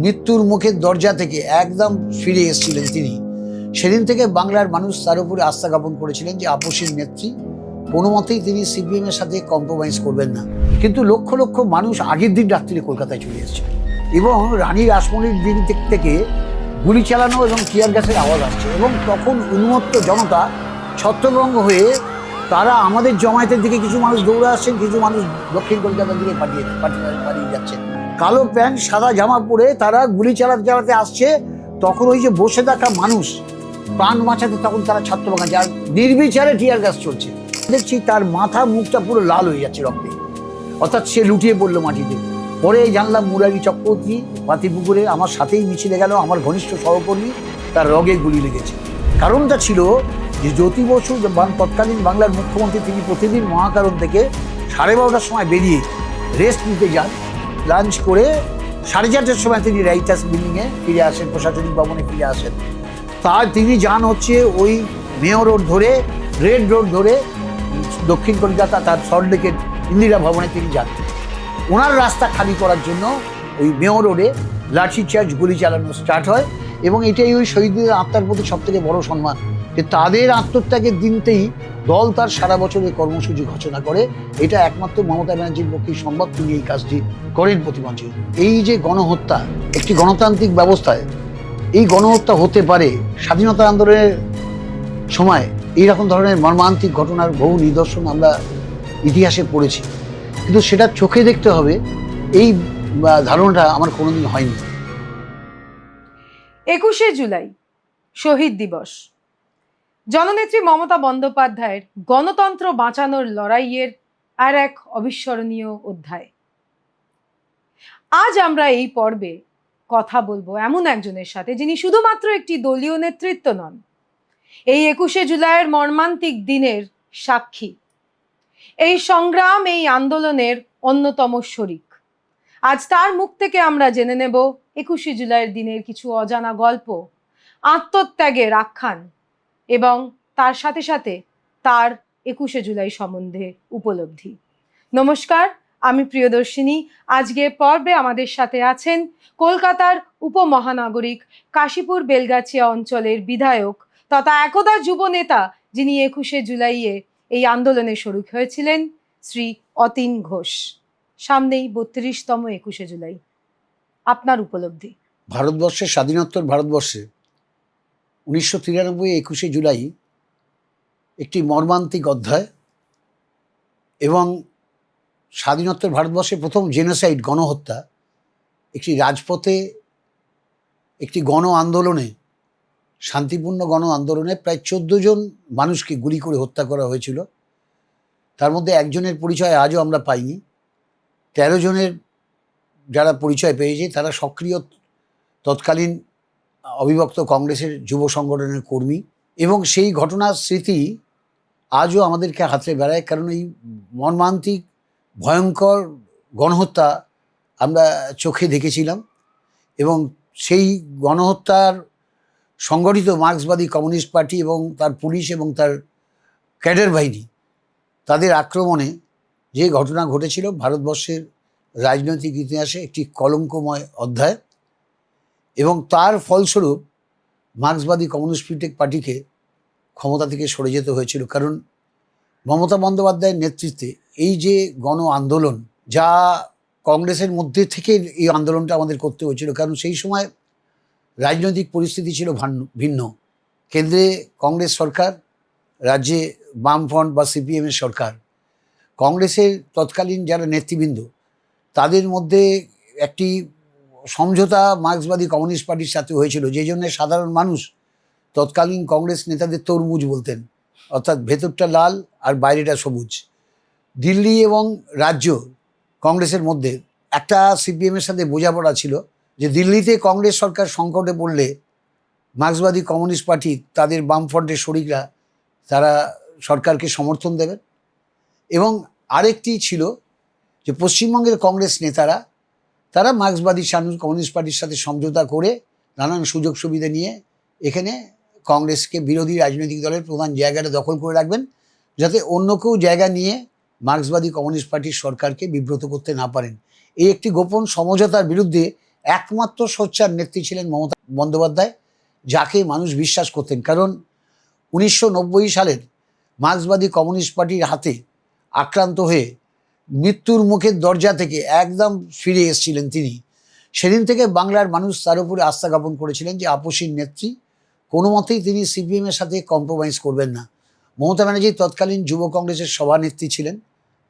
মৃত্যুর মুখের দরজা থেকে একদম ফিরে এসেছিলেন তিনি, সেদিন থেকে বাংলার মানুষ তার উপরে আস্থা জ্ঞাপন করেছিলেন যে আপসীর নেত্রী, কোনো মতেই তিনি সিপিএম এর সাথে কম্প্রোমাইজ করবেন না। কিন্তু লক্ষ লক্ষ মানুষ আগের দিন রাত্রিরে কলকাতায় চলে এসেছে এবং রানী রাসমণির দিন থেকে গুলি চালানো এবং টিয়ার গ্যাসের আওয়াজ আসছে এবং তখন উন্মত্ত জনতা ছত্রভঙ্গ হয়ে তারা আমাদের জমায়েতের দিকে কিছু মানুষ দৌড়ে আসছেন, কিছু মানুষ দক্ষিণ কলকাতার দিকে পালিয়ে যাচ্ছেন। কালো প্যান্ট সাদা জামা পরে তারা গুলি চালাতে চালাতে আসছে। তখন ওই যে বসে থাকা মানুষ প্রাণ বাঁচাতে তখন তারা ছত্রভঙ্গ, যার নির্বিচারে টিয়ার গ্যাস চলছে। দেখছি তার মাথা মুখটা পুরো লাল হয়ে যাচ্ছে রক্তে, অর্থাৎ সে লুটিয়ে পড়লো মাটিতে। পরে জানলাম মুরারি চক্রবর্তী পাতিপুকুরে আমার সাথেই মিছিলে গেল, আমার ঘনিষ্ঠ সহকর্মী, তার রগে গুলি লেগেছে। কারণটা ছিল যে জ্যোতি বসু তৎকালীন বাংলার মুখ্যমন্ত্রী, তিনি প্রতিদিন মহাকারণ থেকে 12:30টার সময় বেরিয়ে রেস্ট নিতে যান, লাঞ্চ করে 4:30টার সময় তিনি রাইটার্স বিল্ডিংয়ে ফিরে আসেন, প্রশাসনিক ভবনে ফিরে আসেন। তার তিনি যান হচ্ছে ওই মেয়র রোড ধরে, রেড রোড ধরে দক্ষিণ কলকাতা, তার সল্টলেকের ইন্দিরা ভবনে তিনি যান। ওনার রাস্তা খালি করার জন্য ওই মেয়র রোডে লাঠিচার্জ, গুলি চালানো স্টার্ট হয় এবং এটাই ওই শহীদদের আত্মার প্রতি সবথেকে বড় সম্মান, যে তাদের আত্মত্যাগের দিনতেই দল তার সারা বছরের কর্মসূচি ঘোষণা করে। এটা একমাত্র মমতা ব্যানার্জির পক্ষেই সম্ভব, তিনি এই কাজটি করেন প্রতি মাসে। এই যে গণহত্যা, একটি গণতান্ত্রিক ব্যবস্থায় এই গণহত্যা হতে পারে, স্বাধীনতা আন্দোলনের সময় এইরকম ধরনের মর্মান্তিক ঘটনার বহু নিদর্শন আমরা ইতিহাসে পড়েছি, কিন্তু সেটা চোখে দেখতে হবে, এই ধারণাটা আমার কোনোদিন হয়নি। 21শে জুলাই শহীদ দিবস, জননেত্রী মমতা বন্দ্যোপাধ্যায়ের গণতন্ত্র বাঁচানোর লড়াইয়ের আর এক অবিস্মরণীয় অধ্যায়। আজ আমরা এই পর্বে কথা বলবো এমন একজনের সাথে, যিনি শুধুমাত্র একটি দলীয় নেতৃত্ব নন, এই 21শে জুলাইয়ের মর্মান্তিক দিনের সাক্ষী, এই সংগ্রাম, এই আন্দোলনের অন্যতম শরিক। আজ তার মুখ থেকে আমরা জেনে নেব 21শে জুলাইয়ের দিনের কিছু অজানা গল্প, আত্মত্যাগের আখ্যান এবং তার সাথে সাথে তার 21শে জুলাই সম্বন্ধে উপলব্ধি। নমস্কার, আমি প্রিয়দর্শিনী। আজকে পর্বে আমাদের সাথে আছেন কলকাতার উপমহানাগরিক কাশীপুর বেলগাছিয়া অঞ্চলের বিধায়ক তথা একদা যুব নেতা, যিনি 21শে জুলাইয়ে এই আন্দোলনে শরিক হয়েছিলেন, শ্রী অতীন ঘোষ। সামনেই 32তম 21শে জুলাই, আপনার উপলব্ধি। ভারতবর্ষের স্বাধীনোত্তর ভারতবর্ষে 1993 21শে জুলাই একটি মর্মান্তিক অধ্যায় এবং স্বাধীনোত্তর ভারতবর্ষে প্রথম জেনোসাইড, গণহত্যা। একটি রাজপথে একটি গণ আন্দোলনে, শান্তিপূর্ণ গণ আন্দোলনে প্রায় 14 জন মানুষকে গুলি করে হত্যা করা হয়েছিল। তার মধ্যে একজনের পরিচয় আজও আমরা পাইনি। 13 জনের যারা পরিচয় পেয়েছে তারা সক্রিয় তৎকালীন অবিভক্ত কংগ্রেসের যুব সংগঠনের কর্মী, এবং সেই ঘটনার স্মৃতি আজও আমাদেরকে হাতড়ে বেড়ায়। কারণ এই মর্মান্তিক ভয়ঙ্কর গণহত্যা আমরা চোখে দেখেছিলাম এবং সেই গণহত্যার সংগঠিত মার্ক্সবাদী কমিউনিস্ট পার্টি এবং তার পুলিশ এবং তার ক্যাডার বাহিনী, তাদের আক্রমণে যে ঘটনা ঘটেছিল ভারতবর্ষের রাজনৈতিক ইতিহাসে একটি কলঙ্কময় অধ্যায়। এবং তার ফলস্বরূপ মার্ক্সবাদী কমিউনিস্ট পার্টিকে ক্ষমতা থেকে সরে যেতে হয়েছিল। কারণ মমতা বন্দ্যোপাধ্যায়ের নেতৃত্বে এই যে গণ আন্দোলন, যা কংগ্রেসের মধ্যে থেকে এই আন্দোলনটা আমাদের করতে হয়েছিল, কারণ সেই সময় রাজনৈতিক পরিস্থিতি ছিল ভিন্ন। কেন্দ্রে কংগ্রেস সরকার, রাজ্যে বামফ্রন্ট বা সিপিএমের সরকার। কংগ্রেসের তৎকালীন যারা নেতৃবৃন্দ, তাদের মধ্যে একটি সমঝোতা মার্ক্সবাদী কমিউনিস্ট পার্টির সাথে হয়েছিল, যে জন্য সাধারণ মানুষ তৎকালীন কংগ্রেস নেতাদের তরমুজ বলতেন, অর্থাৎ ভেতরটা লাল আর বাইরেটা সবুজ। দিল্লি এবং রাজ্য কংগ্রেসের মধ্যে একটা সিপিএমের সাথে বোঝাপড়া ছিল যে দিল্লিতে কংগ্রেস সরকার সংকটে পড়লে মার্ক্সবাদী কমিউনিস্ট পার্টি, তাদের বামফ্রন্টের শরিকরা, তারা সরকারকে সমর্থন দেবেন। এবং আরেকটি ছিল যে পশ্চিমবঙ্গের কংগ্রেস নেতারা, তারা মার্ক্সবাদী কমিউনিস্ট পার্টির সাথে সমঝোতা করে নানান সুযোগ সুবিধা নিয়ে এখানে কংগ্রেসকে, বিরোধী রাজনৈতিক দলের প্রধান জায়গাটা দখল করে রাখবেন, যাতে অন্য কেউ জায়গা নিয়ে মার্ক্সবাদী কমিউনিস্ট পার্টির সরকারকে বিব্রত করতে না পারেন। এই একটি গোপন সমঝোতার বিরুদ্ধে একমাত্র সোচ্চার নেত্রী ছিলেন মমতা বন্দ্যোপাধ্যায়, যাকে মানুষ বিশ্বাস করতেন। কারণ 1990 সালের মার্ক্সবাদী কমিউনিস্ট পার্টির হাতে আক্রান্ত হয়ে মৃত্যুর মুখের দরজা থেকে একদম ফিরে এসেছিলেন তিনি। সেদিন থেকে বাংলার মানুষ তার উপরে আস্থা জ্ঞাপন করেছিলেন যে আপসীর নেত্রী, কোনো মতেই তিনি সিপিএমের সাথে কম্প্রোমাইজ করবেন না। মমতা ব্যানার্জি তৎকালীন যুব কংগ্রেসের সভানেত্রী ছিলেন,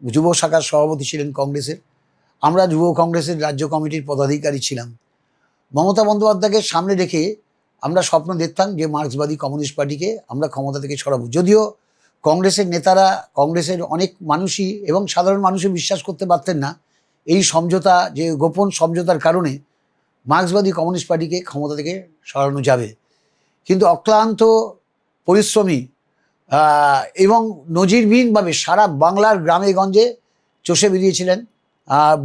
যুব শাখার সভাপতি ছিলেন কংগ্রেসের। আমরা যুব কংগ্রেসের রাজ্য কমিটির পদাধিকারী ছিলাম। মমতা বন্দ্যোপাধ্যায়কে সামনে রেখে আমরা স্বপ্ন দেখতাম যে মার্ক্সবাদী কমিউনিস্ট পার্টিকে আমরা ক্ষমতা থেকে সরাবো। যদিও কংগ্রেসের নেতারা, কংগ্রেসের অনেক মানুষই এবং সাধারণ মানুষই বিশ্বাস করতে পারতেন না এই সমঝোতা, যে গোপন সমঝোতার কারণে মার্ক্সবাদী কমিউনিস্ট পার্টিকে ক্ষমতা থেকে সরানো যাবে। কিন্তু অক্লান্ত পরিশ্রমী এবং নজিরবিহীনভাবে সারা বাংলার গ্রামে গঞ্জে চষে বেরিয়েছিলেন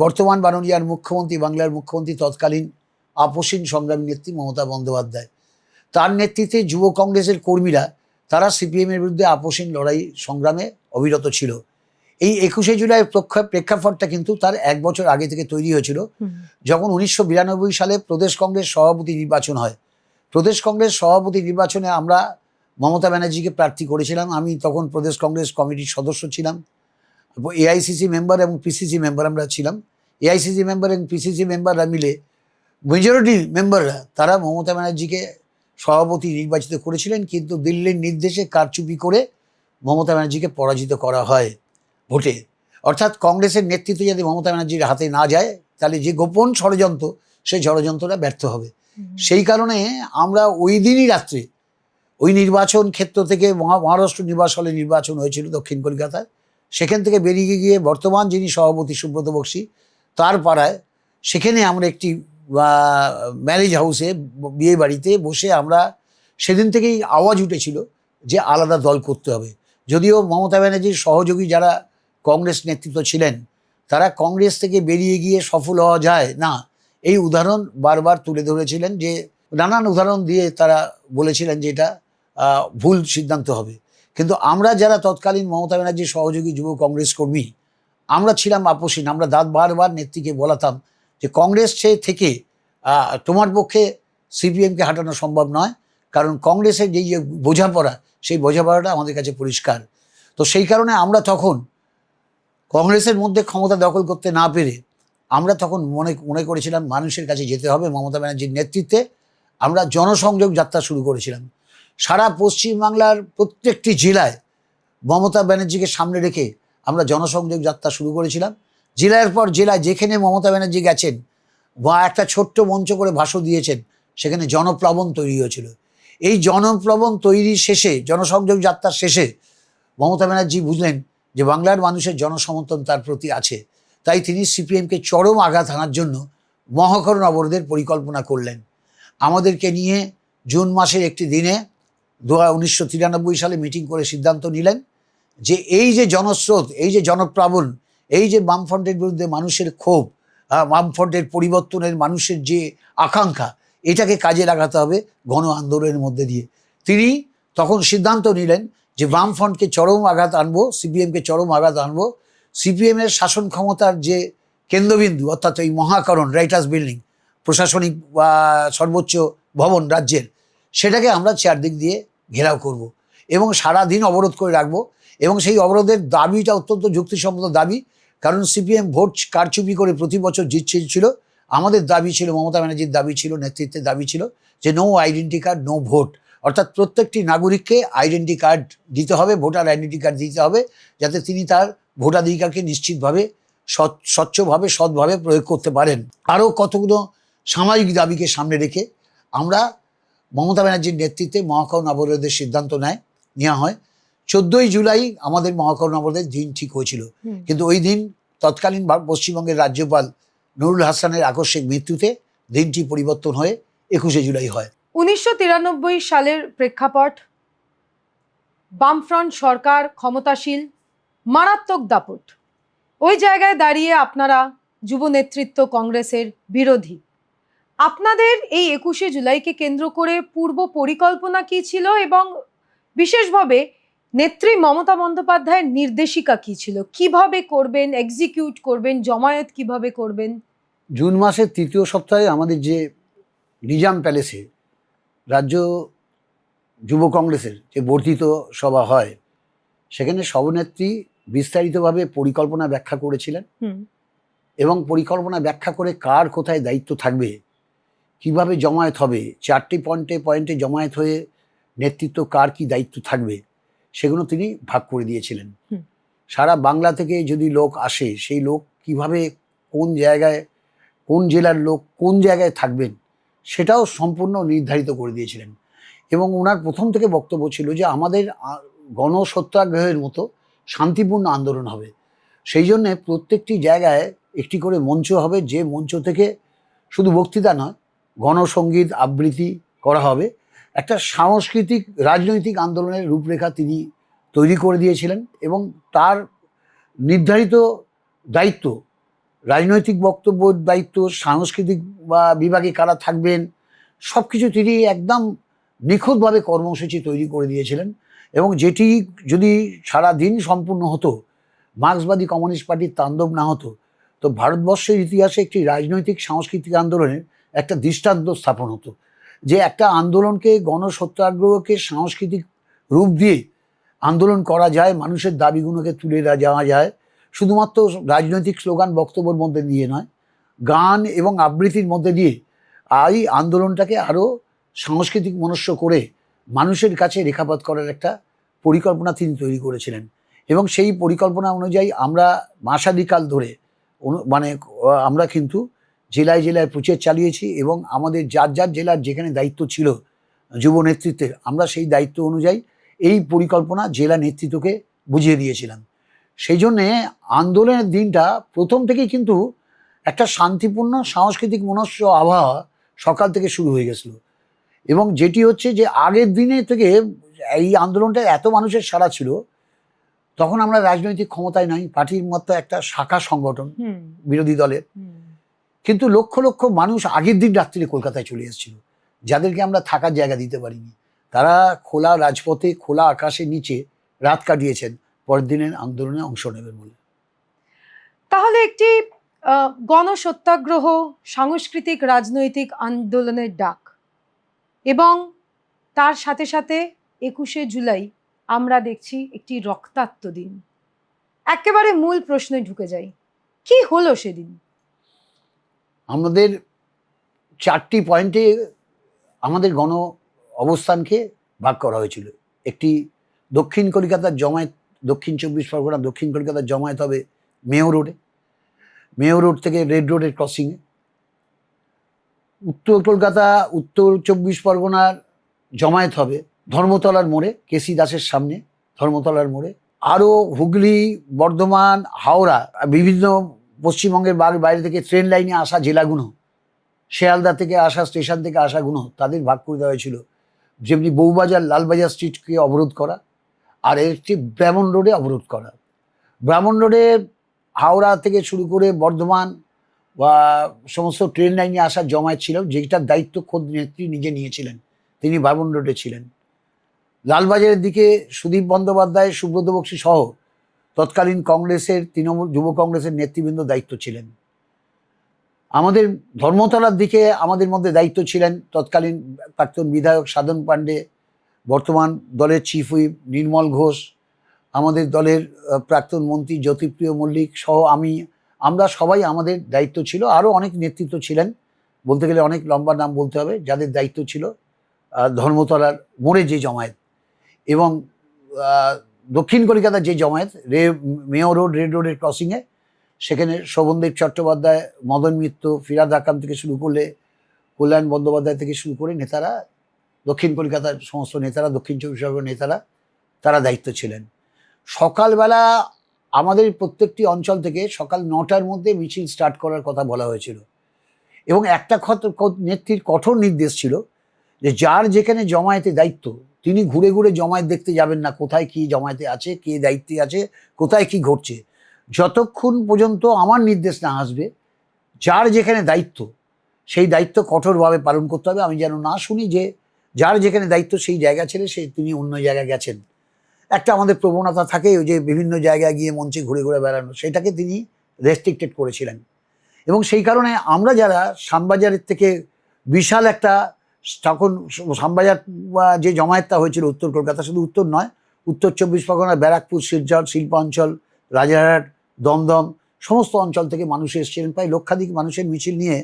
বর্তমান মাননীয় মুখ্যমন্ত্রী, বাংলার মুখ্যমন্ত্রী তৎকালীন আপসীন সংগ্রামী নেত্রী মমতা বন্দ্যোপাধ্যায়। তার নেতৃত্বে যুব কংগ্রেসের কর্মীরা তারা সিপিএমের বিরুদ্ধে আপসীন লড়াই সংগ্রামে অবিরত ছিল। এই 21শে জুলাই প্রেক্ষাপটটা কিন্তু তার 1 বছর আগে থেকে তৈরি হয়েছিল, যখন 1992 সালে প্রদেশ কংগ্রেস সভাপতি নির্বাচন হয়। প্রদেশ কংগ্রেস সভাপতি নির্বাচনে আমরা মমতা ব্যানার্জিকে প্রার্থী করেছিলাম। আমি তখন প্রদেশ কংগ্রেস কমিটির সদস্য ছিলাম, এআইসিসি মেম্বার এবং পিসিসি মেম্বার আমরা ছিলাম। এআইসিসি মেম্বার এবং পিসিসি মেম্বাররা মিলে মেজরিটি মেম্বাররা তারা মমতা ব্যানার্জিকে সভাপতি নির্বাচিত করেছিলেন, কিন্তু দিল্লির নির্দেশে কারচুপি করে মমতা ব্যানার্জিকে পরাজিত করা হয় ভোটে। অর্থাৎ কংগ্রেসের নেতৃত্ব যদি মমতা ব্যানার্জির হাতে না যায়, তাহলে যে গোপন ষড়যন্ত্র, সেই ষড়যন্ত্রটা ব্যর্থ হবে। সেই কারণে আমরা ওই দিনই রাত্রে ওই নির্বাচন ক্ষেত্র থেকে মহারাষ্ট্র নির্বাচনে নির্বাচন হয়েছিল দক্ষিণ কলকাতায়, সেখান থেকে বেরিয়ে গিয়ে বর্তমান যিনি সভাপতি সুব্রত বক্সী তার পাড়ায়, সেখানে আমরা একটি ম্যারেজ হাউসে, বিয়ে বাড়িতে বসে আমরা সেদিন থেকেই আওয়াজ উঠেছিল যে আলাদা দল করতে হবে। যদিও মমতা ব্যানার্জির সহযোগী যারা কংগ্রেস নেতৃত্ব ছিলেন, তারা কংগ্রেস থেকে বেরিয়ে গিয়ে সফল হওয়া যায় না এই উদাহরণ বারবার তুলে ধরেছিলেন, যে নানান উদাহরণ দিয়ে তারা বলেছিলেন যে এটা ভুল সিদ্ধান্ত হবে। কিন্তু আমরা যারা তৎকালীন মমতা ব্যানার্জির সহযোগী যুব কংগ্রেস কর্মী, আমরা ছিলাম আপসীন। আমরা বারবার নেত্রীকে বলাতাম যে কংগ্রেস থেকে তোমার পক্ষে সিপিএমকে হাঁটানো সম্ভব নয়, কারণ কংগ্রেসের যে বোঝাপড়া, সেই বোঝাপড়াটা আমাদের কাছে পরিষ্কার। তো সেই কারণে আমরা তখন কংগ্রেসের মধ্যে ক্ষমতা দখল করতে না পেরে আমরা তখন মনে করেছিলাম মানুষের কাছে যেতে হবে। মমতা ব্যানার্জির নেতৃত্বে আমরা জনসংযোগ যাত্রা শুরু করেছিলাম। সারা পশ্চিমবাংলার প্রত্যেকটি জেলায় মমতা ব্যানার্জিকে সামনে রেখে আমরা জনসংযোগ যাত্রা শুরু করেছিলাম। জেলার পর জেলায় যেখানে মমতা ব্যানার্জি গেছেন বা একটা ছোট্ট মঞ্চ করে ভাষণ দিয়েছেন, সেখানে জনপ্লাবন তৈরি হয়েছিল। এই জনপ্লাবন তৈরির শেষে, জনসংযোগ যাত্রার শেষে মমতা ব্যানার্জি বুঝলেন যে বাংলার মানুষের জনসমর্থন তার প্রতি আছে, তাই তিনি সিপিএমকে চরম আঘাত হানার জন্য মহাকরণ অবরোধের পরিকল্পনা করলেন। আমাদেরকে নিয়ে জুন মাসের একটি দিনে 1993 সালে মিটিং করে সিদ্ধান্ত নিলেন যে এই যে জনস্রোত, এই যে জনপ্লাবন, এই যে বামফ্রন্টের বিরুদ্ধে মানুষের ক্ষোভ, বামফ্রন্টের পরিবর্তনের মানুষের যে আকাঙ্ক্ষা, এটাকে কাজে লাগাতে হবে গণ আন্দোলনের মধ্যে দিয়ে। তিনি তখন সিদ্ধান্ত নিলেন যে বামফ্রন্টকে চরম আঘাত আনবো, সিপিএমকে চরম আঘাত আনবো। সিপিএমের শাসন ক্ষমতার যে কেন্দ্রবিন্দু, অর্থাৎ এই মহাকরণ, রাইটার্স বিল্ডিং, প্রশাসনিক সর্বোচ্চ ভবন রাজ্যের, সেটাকে আমরা চারদিক দিয়ে ঘেরাও করব এবং সারাদিন অবরোধ করে রাখবো। এবং সেই অবরোধের দাবিটা অত্যন্ত যুক্তিসম্মত দাবি, কারণ সিপিএম ভোট কারচুপি করে প্রতি বছর জিতছিল। আমাদের দাবি ছিল, মমতা ব্যানার্জির দাবি ছিল, নেতৃত্বের দাবি ছিল যে no identity card no vote, অর্থাৎ প্রত্যেকটি নাগরিককে আইডেন্টি কার্ড দিতে হবে, ভোটার আইডেন্টি কার্ড দিতে হবে, যাতে তিনি তার ভোটাধিকারকে নিশ্চিতভাবে স্বচ্ছভাবে সৎভাবে প্রয়োগ করতে পারেন। আরও কতগুলো সামাজিক দাবিকে সামনে রেখে আমরা মমতা ব্যানার্জির নেতৃত্বে মহাকরণ অবরোধের সিদ্ধান্ত নেওয়া হয়। 14ই জুলাই আমাদের মহাকরণ অবরোধের দিন ঠিক হয়েছিল, কিন্তু ওই দিন তৎকালীন পশ্চিমবঙ্গের রাজ্যপাল নুরুল হাসানের আকস্মিক মৃত্যুতে দিনটি পরিবর্তন হয়ে 21শে জুলাই হয়। 1993 সালের প্রেক্ষাপট, বামফ্রন্ট সরকার ক্ষমতাশীল, মারাত্মক দাপট। ওই জায়গায় দাঁড়িয়ে আপনারা যুব নেতৃত্ব কংগ্রেসের বিরোধী। আপনাদের এই 21শে জুলাইকে কেন্দ্র করে পূর্ব পরিকল্পনা কি ছিল এবং বিশেষভাবে নেত্রী মমতা বন্দ্যোপাধ্যায়ের নির্দেশিকা কি ছিল? কিভাবে করবেন, এক্সিকিউট করবেন, জমায়েত কিভাবে করবেন? জুন মাসের তৃতীয় সপ্তাহে আমাদের যে নিজাম প্যালেসে রাজ্য যুব কংগ্রেসের যে বর্ধিত সভা হয়, সেখানে সভানেত্রী বিস্তারিতভাবে পরিকল্পনা ব্যাখ্যা করেছিলেন এবং পরিকল্পনা ব্যাখ্যা করে কার কোথায় দায়িত্ব থাকবে, কিভাবে জমায়েত হবে, 4টি পয়েন্টে জমায়েত হয়ে নেতৃত্ব কার কি দায়িত্ব থাকবে, সেগুলো তিনি ভাগ করে দিয়েছিলেন। সারা বাংলা থেকে যদি লোক আসে, সেই লোক কিভাবে কোন জায়গায়, কোন জেলার লোক কোন জায়গায় থাকবেন, সেটাও সম্পূর্ণ নির্ধারিত করে দিয়েছিলেন। এবং ওনার প্রথম থেকে বক্তব্য ছিল যে আমাদের গণসত্যাগ্রহের মতো শান্তিপূর্ণ আন্দোলন হবে। সেই জন্যে প্রত্যেকটি জায়গায় একটি করে মঞ্চ হবে, যে মঞ্চ থেকে শুধু বক্তৃতা নয়, গণসঙ্গীত আবৃত্তি করা হবে। একটা সাংস্কৃতিক রাজনৈতিক আন্দোলনের রূপরেখা তিনি তৈরি করে দিয়েছিলেন এবং তার নির্ধারিত দায়িত্ব, রাজনৈতিক বক্তব্যের দায়িত্ব, সাংস্কৃতিক বা বিভাগে কারা থাকবেন, সব কিছু তিনি একদম নিখুঁতভাবে কর্মসূচি তৈরি করে দিয়েছিলেন। এবং যেটি যদি সারা দিন সম্পূর্ণ হতো, মার্ক্সবাদী কমিউনিস্ট পার্টির তাণ্ডব না হতো, তো ভারতবর্ষের ইতিহাসে একটি রাজনৈতিক সাংস্কৃতিক আন্দোলনের একটা দৃষ্টান্ত স্থাপন হতো, যে একটা আন্দোলনকে, গণসত্যাগ্রহকে সাংস্কৃতিক রূপ দিয়ে আন্দোলন করা যায়, মানুষের দাবিগুলোকে তুলে যাওয়া যায়, শুধুমাত্র রাজনৈতিক স্লোগান বক্তব্যের মধ্যে দিয়ে নয়, গান এবং আবৃত্তির মধ্যে দিয়ে এই আন্দোলনটাকে আরও সাংস্কৃতিক মনস্ক করে মানুষের কাছে রেখাপাত করার একটা পরিকল্পনা তিনি তৈরি করেছিলেন। এবং সেই পরিকল্পনা অনুযায়ী আমরা মাসাদিকাল ধরে আমরা কিন্তু জেলায় জেলায় প্রচার চালিয়েছি এবং আমাদের যার যার জেলার যেখানে দায়িত্ব ছিল যুব নেতৃত্বের, আমরা সেই দায়িত্ব অনুযায়ী এই পরিকল্পনা জেলা নেতৃত্বকে বুঝিয়ে দিয়েছিলাম। সেই জন্যে আন্দোলনের দিনটা প্রথম থেকেই কিন্তু একটা শান্তিপূর্ণ সাংস্কৃতিক মনস্ক আবহাওয়া সকাল থেকে শুরু হয়ে গেছিল। এবং যেটি হচ্ছে যে আগের দিনে থেকে এই আন্দোলনটা এত মানুষের সাড়া ছিল, তখন আমরা রাজনৈতিক ক্ষমতায় নাই, পার্টির মতো একটা শাখা সংগঠন বিরোধী দলের, কিন্তু লক্ষ লক্ষ মানুষ আগের দিন রাত্রিরে কলকাতায় চলে এসেছিল, যাদেরকে আমরা থাকার জায়গা দিতে পারিনি। তারা খোলা রাজপথে, খোলা আকাশের নিচে রাত কাটিয়েছেন পরের দিনের আন্দোলনে অংশ নেবেন বলে। তাহলে একটি গণসত্যাগ্রহ, সাংস্কৃতিক রাজনৈতিক আন্দোলনের ডাক, এবং তার সাথে সাথে 21শে জুলাই আমরা দেখছি একটি রক্তাক্ত দিন। একেবারে মূল প্রশ্নে ঢুকে যাই, কি হলো সেদিন? আমাদের 4টি পয়েন্টে আমাদের গণ অবস্থানকে ভাগ করা হয়েছিল। একটি দক্ষিণ কলকাতার জমায়েত, দক্ষিণ 24 পরগনা দক্ষিণ কলকাতার জমায়েত হবে মেয়ো রোডে, মেয়ো রোড থেকে রেড রোডের ক্রসিংয়ে। উত্তর কলকাতা, উত্তর 24 পরগনার জমায়েত হবে ধর্মতলার মোড়ে, কেসি দাসের সামনে ধর্মতলার মোড়ে। আরও হুগলি, বর্ধমান, হাওড়া, বিভিন্ন পশ্চিমবঙ্গের বাইরে থেকে ট্রেন লাইনে আসা জেলাগুলো, শিয়ালদা থেকে আসা, স্টেশন থেকে আসাগুলো, তাদের ভাগ করে দেওয়া হয়েছিল। যেমনি বউবাজার, লালবাজার স্ট্রিটকে অবরোধ করা, আর একটি ব্রাহ্মণ রোডে অবরোধ করা। ব্রাহ্মণ রোডে হাওড়া থেকে শুরু করে বর্ধমান বা সমস্ত ট্রেন লাইনে আসার জমায়েত ছিল, যেটার দায়িত্ব খোদ নেত্রী নিজে নিয়েছিলেন, তিনি ব্রাহ্মণ রোডে ছিলেন। লালবাজারের দিকে সুদীপ বন্দ্যোপাধ্যায়, সুব্রত বক্সী সহ তৎকালীন কংগ্রেসের, তৃণমূল যুব কংগ্রেসের নেতৃবৃন্দ দায়িত্ব ছিলেন। আমাদের ধর্মতলার দিকে আমাদের মধ্যে দায়িত্ব ছিলেন তৎকালীন প্রাক্তন বিধায়ক সাধন পাণ্ডে, বর্তমান দলের চিফ হুইপ নির্মল ঘোষ, আমাদের দলের প্রাক্তন মন্ত্রী জ্যোতিপ্রিয় মল্লিক সহ আমরা সবাই, আমাদের দায়িত্ব ছিল। আরও অনেক নেতৃত্ব ছিলেন, বলতে গেলে অনেক লম্বা নাম বলতে হবে, যাদের দায়িত্ব ছিল ধর্মতলার মোড়ে যে জমায়েত, এবং দক্ষিণ কলকাতার যে জমায়েত মেয়ো রোড, রেড রোডের ক্রসিংয়ে, সেখানে শোভনদেব চট্টোপাধ্যায়, মদন মিত্র, ফিরাদ হাকাম থেকে শুরু করলে কল্যাণ বন্দ্যোপাধ্যায় থেকে শুরু করে নেতারা, দক্ষিণ কলকাতার সমস্ত নেতারা, দক্ষিণ 24 পরগনার নেতারা, তারা দায়িত্ব ছিলেন। সকালবেলা আমাদের প্রত্যেকটি অঞ্চল থেকে সকাল 9টার মধ্যে মিছিল স্টার্ট করার কথা বলা হয়েছিল, এবং একটা নেত্রীর কঠোর নির্দেশ ছিল যে যার যেখানে জমায়েতে দায়িত্ব, তিনি ঘুরে ঘুরে জমায়েত দেখতে যাবেন না, কোথায় কি জমায়েতে আছে, কে দায়িত্বে আছে, কোথায় কি ঘটছে, যতক্ষণ পর্যন্ত আমার নির্দেশ না আসবে, যার যেখানে দায়িত্ব সেই দায়িত্ব কঠোরভাবে পালন করতে হবে। আমি যেন না শুনি যে যার যেখানে দায়িত্ব সেই জায়গা ছেড়ে তিনি অন্য জায়গায় গেছেন। একটা আমাদের প্রবণতা থাকে যে বিভিন্ন জায়গায় গিয়ে মঞ্চে ঘুরে ঘুরে বেড়ানো, সেটাকে তিনি রেস্ট্রিক্টেড করেছিলেন। এবং সেই কারণে আমরা যারা শ্যামবাজারের থেকে বিশাল একটা, তখন শ্যামবাজার যে জমায়েতটা হয়েছিল উত্তর কলকাতা, শুধু উত্তর নয়, উত্তর 24 পরগনা, ব্যারাকপুর, শিলচর, শিল্পাঞ্চল, রাজারহাট, দমদম, সমস্ত অঞ্চল থেকে মানুষ এসেছিলেন। প্রায় লক্ষাধিক মানুষের মিছিল নিয়ে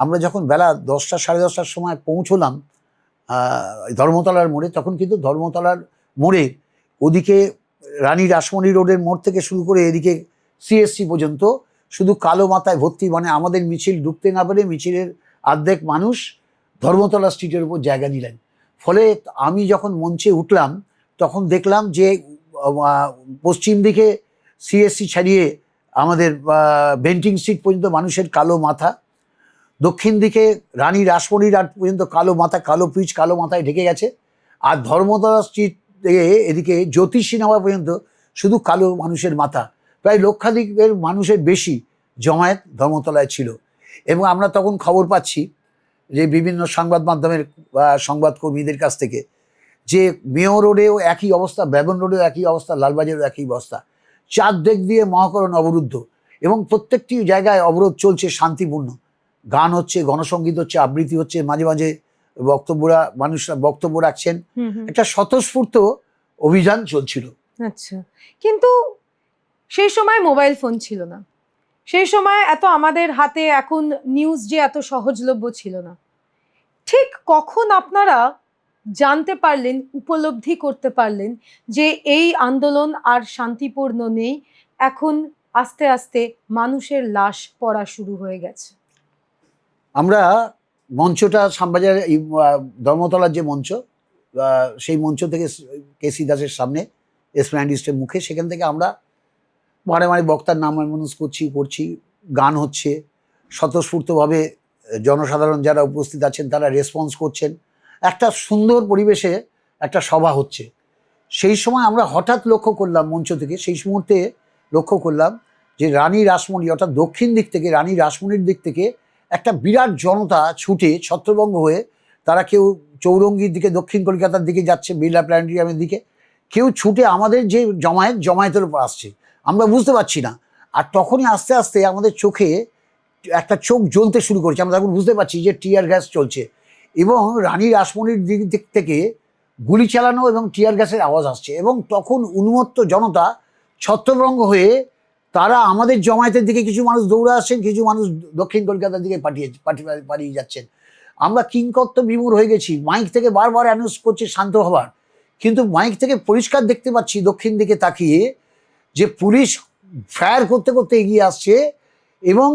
আমরা যখন বেলা 10টা সাড়ে 10টার সময় পৌঁছলাম ধর্মতলার মোড়ে, তখন কিন্তু ধর্মতলার মোড়ে ওদিকে রানী রাসমণি রোডের মোড় থেকে শুরু করে এদিকে সিএসসি পর্যন্ত শুধু কালো মাথায় ভর্তি, মানে আমাদের মিছিল ঢুকতে না পেরে মিছিলের অর্ধেক মানুষ ধর্মতলা স্ট্রিটের উপর জায়গা নিলেন। ফলে আমি যখন মঞ্চে উঠলাম তখন দেখলাম যে পশ্চিম দিকে সিএসসি ছাড়িয়ে আমাদের বেন্টিং স্ট্রিট পর্যন্ত মানুষের কালো মাথা, দক্ষিণ দিকে রানী রাসমণির হাট পর্যন্ত কালো মাথা, কালো পিচ কালো মাথায় ঢেকে গেছে, আর ধর্মতলা স্ট্রিট থেকে এদিকে জ্যোতিষ সিনেমা পর্যন্ত শুধু কালো মানুষের মাথা। প্রায় লক্ষাধিকের মানুষের বেশি জমায়েত ধর্মতলায় ছিল। এবং আমরা তখন খবর পাচ্ছি যে বিভিন্ন সংবাদ মাধ্যমের সংবাদকর্মীদের কাছ থেকে যে মেয়র রোডেও একই অবস্থা, ব্যাবন রোডেও একই অবস্থা, লালবাজারেও একই অবস্থা, চারদিক দিয়ে মহাকরণ অবরুদ্ধ এবং প্রত্যেকটি জায়গায় অবরোধ চলছে শান্তিপূর্ণ। গান হচ্ছে, গণসঙ্গীত হচ্ছে, আবৃত্তি হচ্ছে, মাঝে মাঝে মানুষরা বক্তব্য রাখছেন, একটা স্বতঃস্ফূর্ত অভিযান চলছিল। আচ্ছা, কিন্তু সেই সময় মোবাইল ফোন ছিল না, সেই সময় এত আমাদের হাতে এখন নিউজ যে এত সহজলভ্য ছিল না। ঠিক কখন আপনারা জানতে পারলেন, উপলব্ধি করতে পারলেন যে এই আন্দোলন আর শান্তিপূর্ণ নেই, এখন আস্তে আস্তে মানুষের লাশ পড়া শুরু হয়ে গেছে? আমরা মঞ্চটা শ্যামবাজার ধর্মতলার যে মঞ্চ, সেই মঞ্চ থেকে কেসি দাসের সামনে এসপ্ল্যানেডের মুখে, সেখান থেকে আমরা মারে মারে বক্তার নাম অ্যানাউন্স করছি, গান হচ্ছে, স্বতঃস্ফূর্তভাবে জনসাধারণ যারা উপস্থিত আছেন তারা রেসপন্স করছেন, একটা সুন্দর পরিবেশে একটা সভা হচ্ছে। সেই সময় আমরা হঠাৎ লক্ষ্য করলাম মঞ্চ থেকে, সেই মুহূর্তে লক্ষ্য করলাম যে রানী রাসমণি, অর্থাৎ দক্ষিণ দিক থেকে রানী রাসমণির দিক থেকে একটা বিরাট জনতা ছুটে ছত্রভঙ্গ হয়ে, তারা কেউ চৌরঙ্গির দিকে, দক্ষিণ কলকাতার দিকে যাচ্ছে, বিড়লা প্ল্যানেটেরিয়ামের দিকে, কেউ ছুটে আমাদের যে জমায়েতের উপর আসছে, আমরা বুঝতে পারছি না। আর তখনই আস্তে আস্তে আমাদের চোখে একটা চোখ জ্বলতে শুরু করেছে, আমরা তখন বুঝতে পারছি যে টিয়ার গ্যাস চলছে এবং রানী রাসমণির দিক থেকে গুলি চালানো এবং টিয়ার গ্যাসের আওয়াজ আসছে। এবং তখন উন্মত্ত জনতা ছত্রভঙ্গ হয়ে তারা আমাদের জমায়েতের দিকে, কিছু মানুষ দৌড়ে আসছেন, কিছু মানুষ দক্ষিণ কলকাতার দিকে পালিয়ে যাচ্ছেন। আমরা কিংকর্ত বিমূঢ় হয়ে গেছি। মাইক থেকে বারবার অ্যানাউন্স করছে শান্ত হবার, কিন্তু মাইক থেকে পরিষ্কার দেখতে পাচ্ছি দক্ষিণ দিকে তাকিয়ে যে পুলিশ ফায়ার করতে করতে এগিয়ে আসছে এবং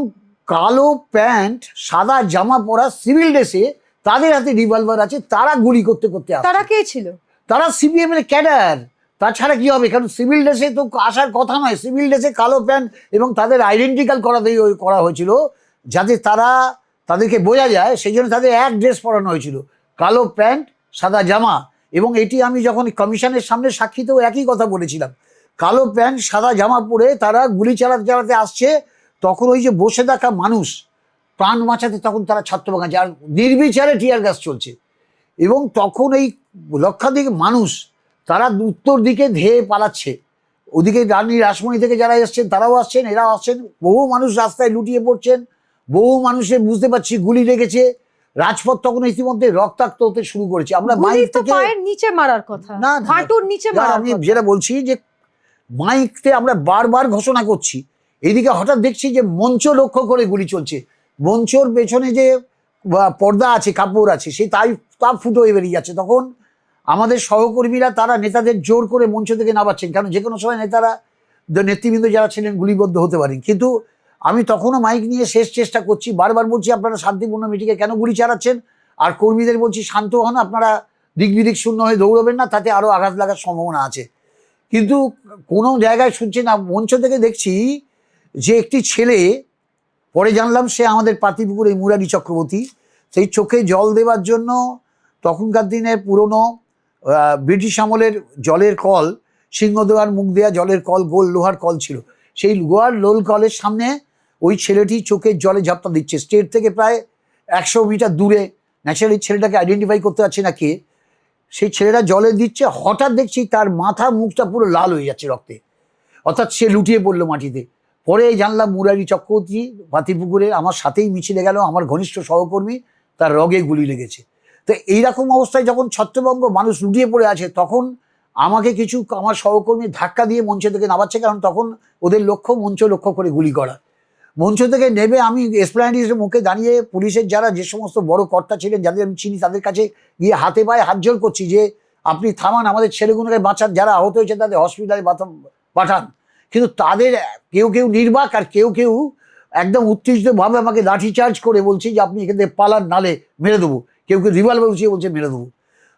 কালো প্যান্ট সাদা জামা পরা সিভিল ড্রেসে, তাদের হাতে রিভলভার আছে, তারা গুলি করতে করতে আসছে। তারা কে ছিল? তারা সিপিএম এর ক্যাডার, তাছাড়া কি হবে? কারণ সিভিল ড্রেসে তো আসার কথা নয়, সিভিল ড্রেসে কালো প্যান্ট, এবং তাদের আইডেন্টিক্যাল করা হয়েছিল যাতে তাদেরকে বোঝা যায়, সেই জন্য তাদের এক ড্রেস পরানো হয়েছিল, কালো প্যান্ট সাদা জামা। এবং এটি আমি যখন কমিশনের সামনে সাক্ষীতেও একই কথা বলেছিলাম, কালো প্যান্ট সাদা জামা পরে তারা গুলি চালাতে আসছে। তখন ওই যে বসে থাকা মানুষ প্রাণ বাঁচাতে তখন তারা ছত্রভঙ্গ, আর নির্বিচারে টিয়ার গ্যাস চলছে। এবং তখন এই লক্ষাধিক মানুষ তারা উত্তর দিকে ধেয়ে পালাচ্ছে, ওদিকে রানী রাসমণি থেকে যারা এসছেন তারাও আসছেন, এরাও আসছেন, বহু মানুষ রাস্তায় লুটিয়ে পড়ছেন, বহু মানুষের বুঝতে পারছি গুলি লেগেছে, রাজপথ তখন ইতিমধ্যে রক্তাক্ত হতে শুরু করেছে। আমরা মাইক থেকে পায়ের নিচে মারার কথা, না, হাঁটুর নিচে মারার আমি কথা, যেটা বলছি যে মাইকতে আমরা বারবার ঘোষণা করছি, এইদিকে হঠাৎ দেখছি যে মঞ্চ লক্ষ্য করে গুলি চলছে, মঞ্চর পেছনে যে পর্দা আছে, কাপড় আছে, সেই তা ফুটো হয়ে বেরিয়ে যাচ্ছে। তখন আমাদের সহকর্মীরা তারা নেতাদের জোর করে মঞ্চ থেকে নামাচ্ছেন, কারণ যে কোনো সময় নেতৃবৃন্দ যারা ছিলেন গুলিবদ্ধ হতে পারেন। কিন্তু আমি তখনও মাইক নিয়ে শেষ চেষ্টা করছি, বারবার বলছি আপনারা শান্তিপূর্ণ মিটিংয়ে কেন গুলি চালাচ্ছেন, আর কর্মীদের বলছি শান্ত হন, আপনারা দিক বিদিক শূন্য হয়ে দৌড়বেন না, তাতে আরও আঘাত লাগার সম্ভাবনা আছে। কিন্তু কোনো জায়গায় শুনছে না। মঞ্চ থেকে দেখছি যে একটি ছেলে, পরে জানলাম সে আমাদের পাতিপুকুরের মুরারি চক্রবর্তী, সেই চোখে জল দেওয়ার জন্য তখনকার দিনের পুরনো ব্রিটিশ আমলের জলের কল, সিংহদুয়ার মুখ দেওয়া জলের কল, গোল লোহার কল ছিল, সেই লোল কলের সামনে ওই ছেলেটি চোখের জলে ঝাপটা দিচ্ছে, স্টেট থেকে প্রায় 100 মিটার দূরে। ন্যাচারালি ছেলেটাকে আইডেন্টিফাই করতে পারছি না কে, সেই ছেলেটা জলে দিচ্ছে। হঠাৎ দেখছি তার মাথা মুখটা পুরো লাল হয়ে যাচ্ছে রক্তে, অর্থাৎ সে লুটিয়ে পড়লো মাটিতে। পরে জানলাম মুরারি চক্রবর্তী পাতিপুকুরে আমার সাথেই মিছিলে গেল, আমার ঘনিষ্ঠ সহকর্মী, তার রগে গুলি লেগেছে। তো এইরকম অবস্থায় যখন ছত্রভঙ্গ মানুষ লুটিয়ে পড়ে আছে, তখন আমাকে কিছু আমার সহকর্মী ধাক্কা দিয়ে মঞ্চ থেকে নামাচ্ছে, কারণ তখন ওদের লক্ষ্য মঞ্চ লক্ষ্য করে গুলি করা। মঞ্চ থেকে নেবে আমি এসপ্ল্যানেডের মুখে দাঁড়িয়ে পুলিশের যারা যে সমস্ত বড় কর্তা ছিলেন, যাদের আমি চিনি, তাদের কাছে গিয়ে হাতে পায়ে হাত জোড় করছি যে আপনি থামান, আমাদের ছেলেগুলোকে বাঁচান, যারা আহত হয়েছে তাদের হসপিটালে পাঠান। কিন্তু তাদের কেউ কেউ নির্বাক, আর কেউ কেউ একদম উত্তেজিতভাবে আমাকে লাঠিচার্জ করে বলছে যে আপনি এখান থেকে পালান, নালে মেরে দেবো। কেউ কেউ রিভলভার উঠিয়ে বলছে মেরে দেবো।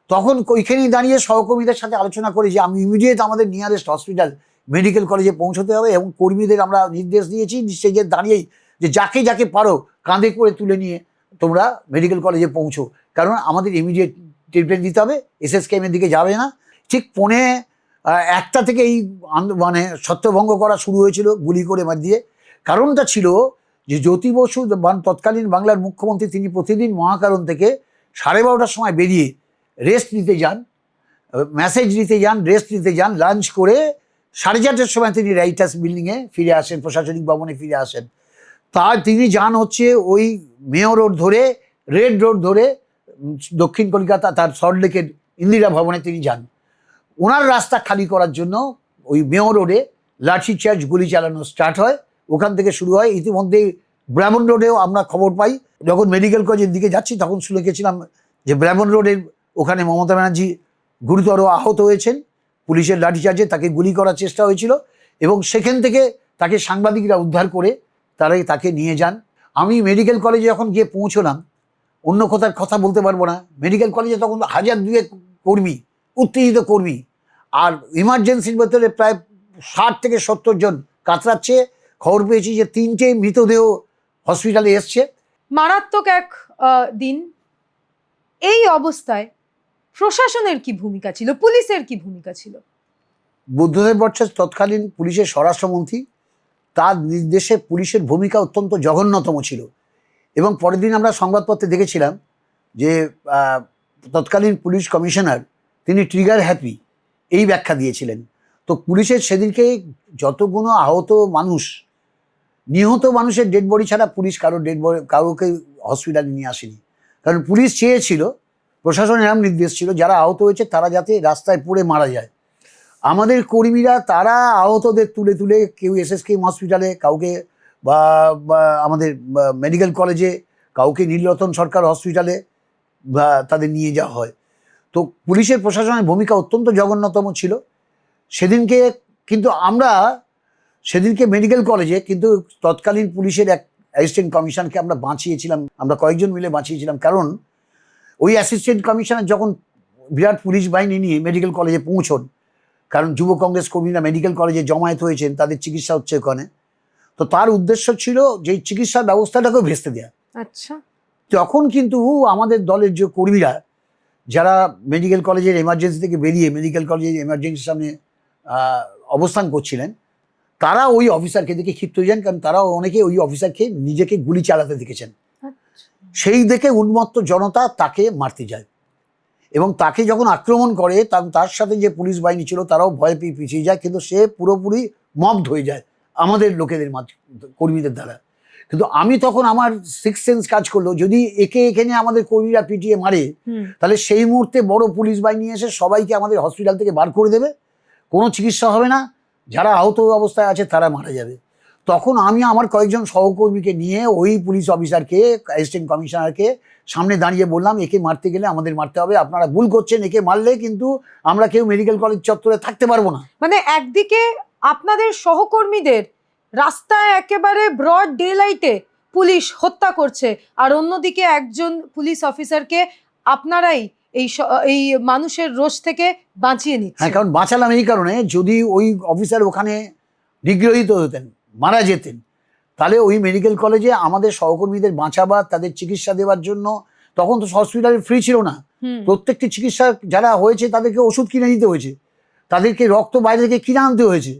তখন ওইখানেই দাঁড়িয়ে সহকর্মীদের সাথে আলোচনা করে যে আমি ইমিডিয়েট আমাদের নিয়ারেস্ট হসপিটাল মেডিকেল কলেজে পৌঁছতে হবে, এবং কর্মীদের আমরা নির্দেশ দিয়েছি স্টেজে দাঁড়িয়েই যে যাকে যাকে পারো কাঁধে করে তুলে নিয়ে তোমরা মেডিকেল কলেজে পৌঁছো, কারণ আমাদের ইমিডিয়েট ট্রিটমেন্ট দিতে হবে, এসএসকেএমের দিকে যাবে না। ঠিক 1:45 থেকে এই মানে ছত্রভঙ্গ করা শুরু হয়েছিল গুলি করে মার দিয়ে। কারণটা ছিল যে জ্যোতি বসু তৎকালীন বাংলার মুখ্যমন্ত্রী, তিনি প্রতিদিন মহাকারণ থেকে 12:30টার সময় বেরিয়ে রেস্ট নিতে যান, মেসেজ দিতে যান, রেস্ট নিতে যান, লাঞ্চ করে 4:30টার সময় তিনি রাইটার্স বিল্ডিংয়ে ফিরে আসেন, প্রশাসনিক ভবনে ফিরে আসেন। তিনি যান হচ্ছে ওই মেয়ো রোড ধরে, রেড রোড ধরে দক্ষিণ কলকাতা, তার সল্টলেকের ইন্দিরা ভবনে তিনি যান। ওনার রাস্তা খালি করার জন্য ওই মেয়ো রোডে লাঠিচার্জ গুলি চালানো স্টার্ট হয়, ওখান থেকে শুরু হয়। ইতিমধ্যেই ব্রাহ্মণ রোডেও আমরা খবর পাই, যখন মেডিকেল কলেজের দিকে যাচ্ছি তখন শুনে গেছিলাম যে ব্রাহ্মণ রোডের ওখানে মমতা ব্যানার্জি গুরুতর আহত হয়েছেন পুলিশের লাঠিচার্জে, তাকে গুলি করার চেষ্টা হয়েছিল, এবং সেখান থেকে তাকে সাংবাদিকরা উদ্ধার করে তাকে নিয়ে যান। আমি মেডিকেল কলেজে যখন গিয়ে পৌঁছলাম, অন্য কোথার কথা বলতে পারবো না, মেডিকেল কলেজে তখন 1000-2 কর্মী, উত্তেজিত কর্মী, আর ইমার্জেন্সির ভেতরে প্রায় 60 থেকে 70 জন কাতরাচ্ছে। খবর পেয়েছি যে 3টে মৃতদেহ হসপিটালে এসছে। মারাত্মক এক দিন। এই অবস্থায় প্রশাসনের কি ভূমিকা ছিল, পুলিশের কি ভূমিকা ছিল? বুদ্ধদেব ভট্টাচার্য তৎকালীন পুলিশের স্বরাষ্ট্রমন্ত্রী, তার নির্দেশে পুলিশের ভূমিকা অত্যন্ত জঘন্যতম ছিল। এবং পরের দিন আমরা সংবাদপত্রে দেখেছিলাম যে তৎকালীন পুলিশ কমিশনার তিনি ট্রিগার হ্যাপি এই ব্যাখ্যা দিয়েছিলেন। তো পুলিশের সেদিনকে যতগুলো আহত মানুষ, নিহত মানুষের ডেড বডি ছাড়া পুলিশ কাউকে হসপিটালে নিয়ে আসেনি, কারণ পুলিশ চেয়েছিল, প্রশাসনের এরকম নির্দেশ ছিল, যারা আহত হয়েছে তারা যাতে রাস্তায় পড়ে মারা যায়। আমাদের কর্মীরা তারা আহতদের তুলে তুলে কেউ এসএসকেএম হসপিটালে, কাউকে বা আমাদের মেডিকেল কলেজে, কাউকে নীলরতন সরকার হসপিটালে বা তাদের নিয়ে যাওয়া হয়। তো পুলিশের প্রশাসনের ভূমিকা অত্যন্ত জঘন্যতম ছিল সেদিনকে। কিন্তু আমরা সেদিনকে মেডিকেল কলেজে কিন্তু তৎকালীন পুলিশের এক অ্যাসিস্ট্যান্ট কমিশনারকে আমরা বাঁচিয়েছিলাম, আমরা কয়েকজন মিলে বাঁচিয়েছিলাম। কারণ ওই অ্যাসিস্ট্যান্ট কমিশনার যখন বিরাট পুলিশ বাহিনী নিয়ে মেডিকেল কলেজে পৌঁছন, কারণ যুব কংগ্রেস কর্মীরা মেডিকেল কলেজে জমায়েত হয়েছেন, তাদের চিকিৎসা হচ্ছে ওখানে, তো তার উদ্দেশ্য ছিল যে চিকিৎসা ব্যবস্থাটাকেও ভেস্তে দেওয়া। আচ্ছা, তখন কিন্তু আমাদের দলের যে কর্মীরা যারা মেডিকেল কলেজের এমার্জেন্সি থেকে বেরিয়ে মেডিকেল কলেজের এমার্জেন্সির সামনে অবস্থান করছিলেন, তারা ওই অফিসারকে দেখে ক্ষিপ্ত হয়ে যান, কারণ তারাও অনেকে ওই অফিসারকে নিজেকে গুলি চালাতে দেখেছেন। সেই দেখে উন্মত্ত জনতা তাকে মারতে যায়, এবং তাকে যখন আক্রমণ করে তার সাথে যে পুলিশ বাহিনী ছিল তারাও ভয় পেয়ে পিছিয়ে যায়, কিন্তু সে পুরোপুরি মবড হয়ে যায় আমাদের লোকেদের কর্মীদের দ্বারা। কিন্তু আমি তখন আমার সিক্স সেন্স কাজ করলো, যদি এখানে আমাদের কর্মীরা পিটিয়ে মারে তাহলে সেই মুহূর্তে বড় পুলিশ বাহিনী এসে সবাইকে আমাদের হসপিটাল থেকে বার করে দেবে, কোনো চিকিৎসা হবে না, যারা আহত অবস্থায় আছে তারা মারা যাবে। তখন আমি আমার কয়েকজন সহকর্মীকে নিয়ে ওই পুলিশ অফিসারকে, অ্যাসিস্ট্যান্ট কমিশনারকে সামনে দাঁড়িয়ে বললাম, একে মারতে গেলে আমাদের মারতে হবে, আপনারা ভুল করছেন, একে মারলে কিন্তু আমরা কেউ মেডিকেল কলেজ চত্বরে থাকতে পারবো না। মানে একদিকে আপনাদের সহকর্মীদের রাস্তায় একেবারে ব্রড ডে লাইটে পুলিশ হত্যা করছে, আর অন্যদিকে একজন পুলিশ অফিসারকে আপনারাই এই মানুষের রোষ থেকে বাঁচিয়ে নিচ্ছেন। হ্যাঁ, কারণ বাঁচালাম এই কারণে, যদি ওই অফিসার ওখানে নিগৃহীত হতেন, মারা যেতেন, তাহলে ওই মেডিকেল কলেজে আমাদের সহকর্মীদের বাঁচাবার, তাদের চিকিৎসা দেওয়ার জন্য, তখন তো হসপিটালে ফ্রি ছিল না, প্রত্যেকটি চিকিৎসা যারা হয়েছে তাদেরকে ওষুধ কিনে দিতে হয়েছে, তাদেরকে রক্ত বাইরে থেকে কিনে আনতে হয়েছে,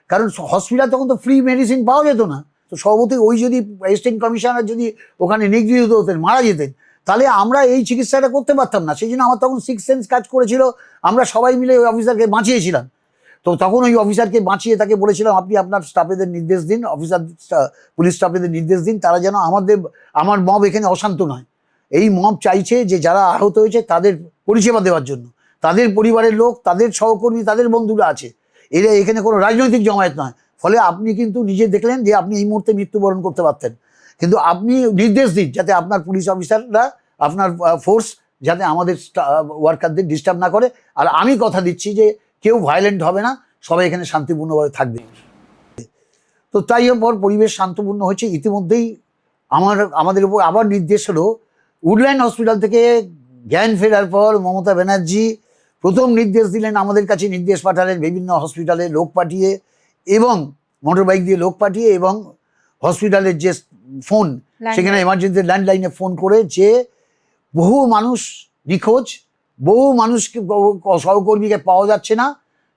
কারণ হসপিটাল তখন তো ফ্রি মেডিসিন পাওয়া যেত না। তো সভাপতি ওই যদি অ্যাসিস্ট্যান্ট কমিশনার যদি ওখানে নিগৃহীত হতেন, মারা যেতেন, তাহলে আমরা এই চিকিৎসাটা করতে পারতাম না। সেই জন্য আমার তখন সিক্স সেন্স কাজ করেছিল, আমরা সবাই মিলে ওই অফিসারকে বাঁচিয়েছিলাম। তো তখন ওই অফিসারকে বাঁচিয়ে তাকে বলেছিলাম আপনি আপনার স্টাফেদের নির্দেশ দিন, অফিসার পুলিশ স্টাফেদের নির্দেশ দিন, তারা যেন আমার মব এখানে অশান্ত নয়। এই মব চাইছে যে যারা আহত হয়েছে তাদের পরিষেবা দেওয়ার জন্য, তাদের পরিবারের লোক, তাদের সহকর্মী, তাদের বন্ধুরা আছে, এরা এখানে কোনো রাজনৈতিক জমায়েত নয়। ফলে আপনি কিন্তু নিজে দেখলেন যে আপনি এই মুহূর্তে মৃত্যুবরণ করতে পারতেন, কিন্তু আপনি নির্দেশ দিন যাতে আপনার পুলিশ অফিসাররা, আপনার ফোর্স যাতে আমাদের ওয়ার্কারদের ডিস্টার্ব না করে। আর আমি কথা দিচ্ছি যে কেউ ভায়োলেন্ট হবে না, সবাই এখানে শান্তিপূর্ণভাবে থাকবে। তো তাই পর পরিবেশ শান্তপূর্ণ হয়েছে। ইতিমধ্যেই আমাদের উপর আবার নির্দেশ হলো, উডল্যান্ড হসপিটাল থেকে জ্ঞান ফেরার পর মমতা ব্যানার্জি প্রথম নির্দেশ দিলেন, আমাদের কাছে নির্দেশ পাঠালেন বিভিন্ন হসপিটালে লোক পাঠিয়ে এবং মোটর বাইক দিয়ে লোক পাঠিয়ে এবং হসপিটালের যে ফোন সেখানে এমার্জেন্সি ল্যান্ডলাইনে ফোন করে যে বহু মানুষ নিখোঁজ, বহু মানুষকে সহকর্মীকে পাওয়া যাচ্ছে না,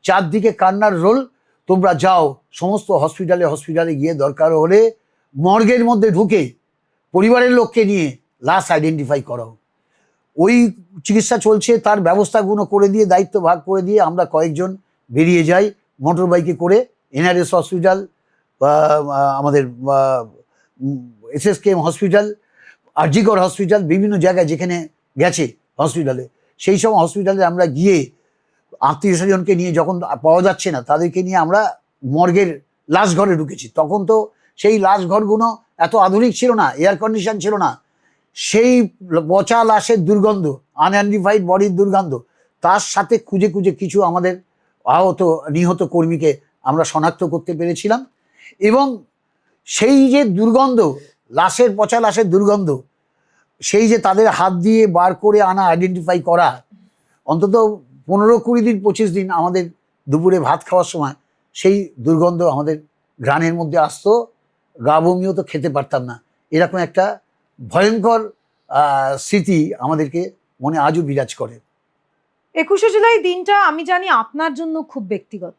চারদিকে কান্নার রোল, তোমরা যাও সমস্ত হসপিটালে গিয়ে দরকার হলে মর্গের মধ্যে ঢুকে পরিবারের লোককে নিয়ে লাশ আইডেন্টিফাই করাও। ওই চিকিৎসা চলছে, তার ব্যবস্থাগুলো করে দিয়ে, দায়িত্ব ভাগ করে দিয়ে আমরা কয়েকজন বেরিয়ে যাই মোটর বাইকে করে এনআরএস হসপিটাল, আমাদের SSKM হসপিটাল, আরজিকর হসপিটাল, বিভিন্ন জায়গায় যেখানে গেছে হসপিটালে, সেই সব হসপিটালে আমরা গিয়ে আত্মীয় স্বজনকে নিয়ে যখন পাওয়া যাচ্ছে না তাদেরকে নিয়ে আমরা মর্গের লাশ ঘরে ঢুকেছি। তখন তো সেই লাশ ঘরগুলো এত আধুনিক ছিল না, এয়ার কন্ডিশন ছিল না, সেই পচা লাশের দুর্গন্ধ, আনআইডেন্টিফাইড বডির দুর্গন্ধ, তার সাথে খুঁজে কিছু আমাদের আহত নিহত কর্মীকে আমরা শনাক্ত করতে পেরেছিলাম। এবং সেই যে দুর্গন্ধ, পচা লাশের দুর্গন্ধ, সেই যে তাদের হাত দিয়ে বার করে আনা, আইডেন্টিফাই করা, অন্তত 15-20 দিন 25 দিন আমাদের দুপুরে ভাত খাওয়ার সময় সেই দুর্গন্ধ আমাদের ঘ্রাণের মধ্যে আসতো, গা বমিও তো খেতে পারতাম না। এরকম একটা ভয়ঙ্কর স্মৃতি আমাদেরকে মনে আজও বিরাজ করে। 21শে জুলাই দিনটা আমি জানি আপনার জন্য খুব ব্যক্তিগত।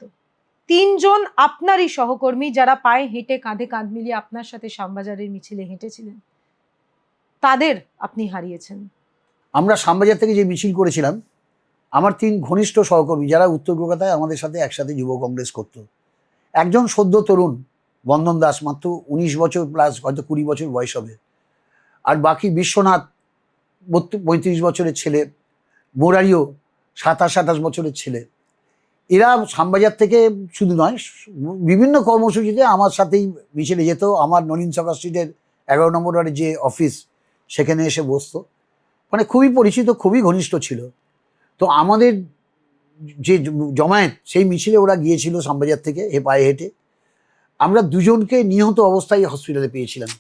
3 জন আপনারই সহকর্মী যারা পায়ে হেঁটে কাঁধে কাঁধ মিলিয়ে আপনার সাথে শ্যামবাজারের মিছিলে হেঁটেছিলেন, তাদের আপনি হারিয়েছেন। আমরা শ্যামবাজার থেকে যে মিছিল করেছিলাম, আমার 3 ঘনিষ্ঠ সহকর্মী যারা উত্তর কলকাতায় আমাদের সাথে একসাথে যুব কংগ্রেস করতো, একজন সদ্য তরুণ বন্দন দাস, মাত্র 19 বছর প্লাস, হয়তো 20 বছর বয়স হবে, আর বাকি বিশ্বনাথ 35 বছরের ছেলে, মোরারিও 27-28 বছরের ছেলে। এরা শ্যামবাজার থেকে শুধু নয়, বিভিন্ন কর্মসূচিতে আমার সাথেই মিছিলে যেত। আমার নলিন সরকার স্ট্রিটের 11 নম্বর ওয়ার্ডের যে অফিস, সেখানে এসে বসতো, মানে খুবই পরিচিত, খুবই ঘনিষ্ঠ ছিল। তো আমাদের যে জমায়েত, সেই মিছিলে ওরা গিয়েছিল শ্যামবাজার থেকে পায়ে হেঁটে। আমরা 2 জনকে নিহত অবস্থায় হসপিটালে পেয়েছিলাম,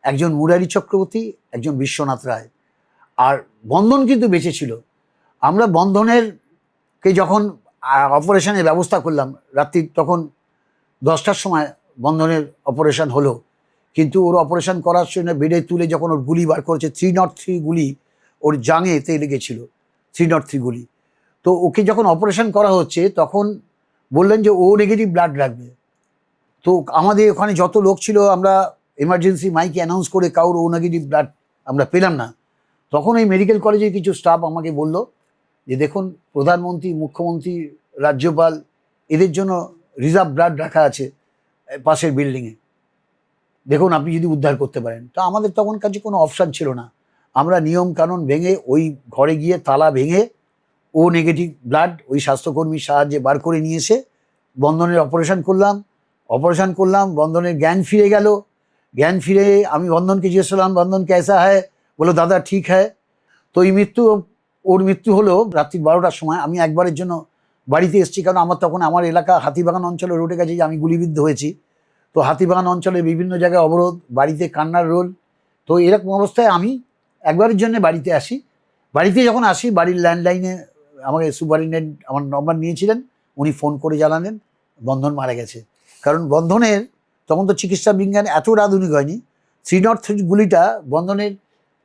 একজন মুরারি চক্রবর্তী, একজন বিশ্বনাথ রায়, আর বন্ধন কিন্তু বেঁচে ছিল। আমরা বন্ধনেরকে যখন অপারেশনের ব্যবস্থা করলাম, রাত্রি তখন 10টার সময় বন্ধনের অপারেশন হলো, কিন্তু ওর অপারেশন করার জন্য বেডে তুলে যখন ওর গুলি বার করেছে, 303 গুলি ওর জাঙেতে লেগেছিল, 303 গুলি। তো ওকে যখন অপারেশন করা হচ্ছে তখন বললেন যে ও নেগেটিভ ব্লাড রাখবে। তো আমাদের ওখানে যত লোক ছিল, আমরা এমার্জেন্সি মাইকে অ্যানাউন্স করে কারোর ও নেগেটিভ ব্লাড আমরা পেলাম না। তখন এই মেডিকেল কলেজের কিছু স্টাফ আমাকে বলল যে দেখুন, প্রধানমন্ত্রী, মুখ্যমন্ত্রী, রাজ্যপাল, এদের জন্য রিজার্ভ ব্লাড রাখা আছে পাশের বিল্ডিংয়ে, দেখুন আপনি যদি উদ্ধার করতে পারেন। তো আমাদের তখন কাছে কোনো অপশান ছিল না, আমরা নিয়ম কানুন ভেঙে ওই ঘরে গিয়ে তালা ভেঙে ও নেগেটিভ ব্লাড ওই স্বাস্থ্যকর্মীর সাহায্যে বার করে নিয়ে এসে বন্ধনের অপারেশন করলাম। বন্ধনের জ্ঞান ফিরে গেল। জ্ঞান ফিরে আমি বন্ধনকে জিজ্ঞেস করলাম, বন্ধন कैसा है? বলো দাদা ঠিক হ্যায়। তো ওর মৃত্যু হলো রাত্রি 12টার সময়। আমি একবারের জন্য বাড়িতে এসেছি, কারণ আমার তখন আমার এলাকা হাতিবাগান অঞ্চলে রোডের কাছে যে আমি গুলিবিদ্ধ হয়েছি। তো হাতিবাগান অঞ্চলে বিভিন্ন জায়গায় অবরোধ, বাড়িতে কান্নার রোল। তো এরকম অবস্থায় আমি একবারের জন্য বাড়িতে আসি। বাড়িতে যখন আসি, বাড়ির ল্যান্ডলাইনে আমাকে সুপারিনটেন্ডেন্ট আমার নম্বর নিয়েছিলেন, উনি ফোন করে জানালেন বন্ধন মারা গেছে। কারণ বন্ধনের তখন তো চিকিৎসা বিজ্ঞান এত আধুনিক হয়নি। 303 গুলিটা বন্ধনের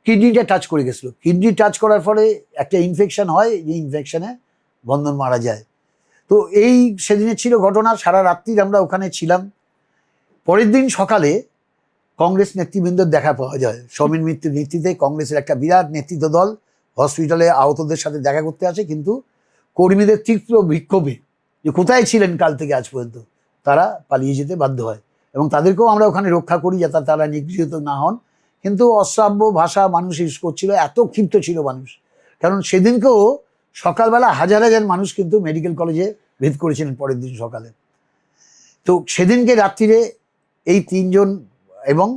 কিডনিটা টাচ করে গেছিলো। কিডনি টাচ করার ফলে একটা ইনফেকশন হয়, যে ইনফেকশনে বন্ধন মারা যায়। তো এই সেদিনে ছিল ঘটনা। সারা রাত্রি আমরা ওখানে ছিলাম। পরের দিন সকালে কংগ্রেস নেতৃবৃন্দের দেখা পাওয়া যায়। সৌমেন মিত্রের নেতৃত্বে কংগ্রেসের একটা বিরাট নেতৃত্ব দল হসপিটালে আহতদের সাথে দেখা করতে আসে, কিন্তু কর্মীদের তীব্র বিক্ষোভে যে কোথায় ছিলেন কাল থেকে আজ পর্যন্ত, তারা পালিয়ে যেতে বাধ্য হয় এবং তাদেরকেও আমরা ওখানে রক্ষা করি যাতে তারা নিগৃহীত না হন। কিন্তু অশ্রাব্য ভাষা মানুষ ইউজ করছিল, এত ক্ষিপ্ত ছিল মানুষ। কারণ সেদিনকেও সকালবেলা হাজার হাজার মানুষ কিন্তু মেডিকেল কলেজে ভিড় করেছিলেন পরের দিন সকালে। তো সেদিনকে রাত্রিরে এই তিনজন এবং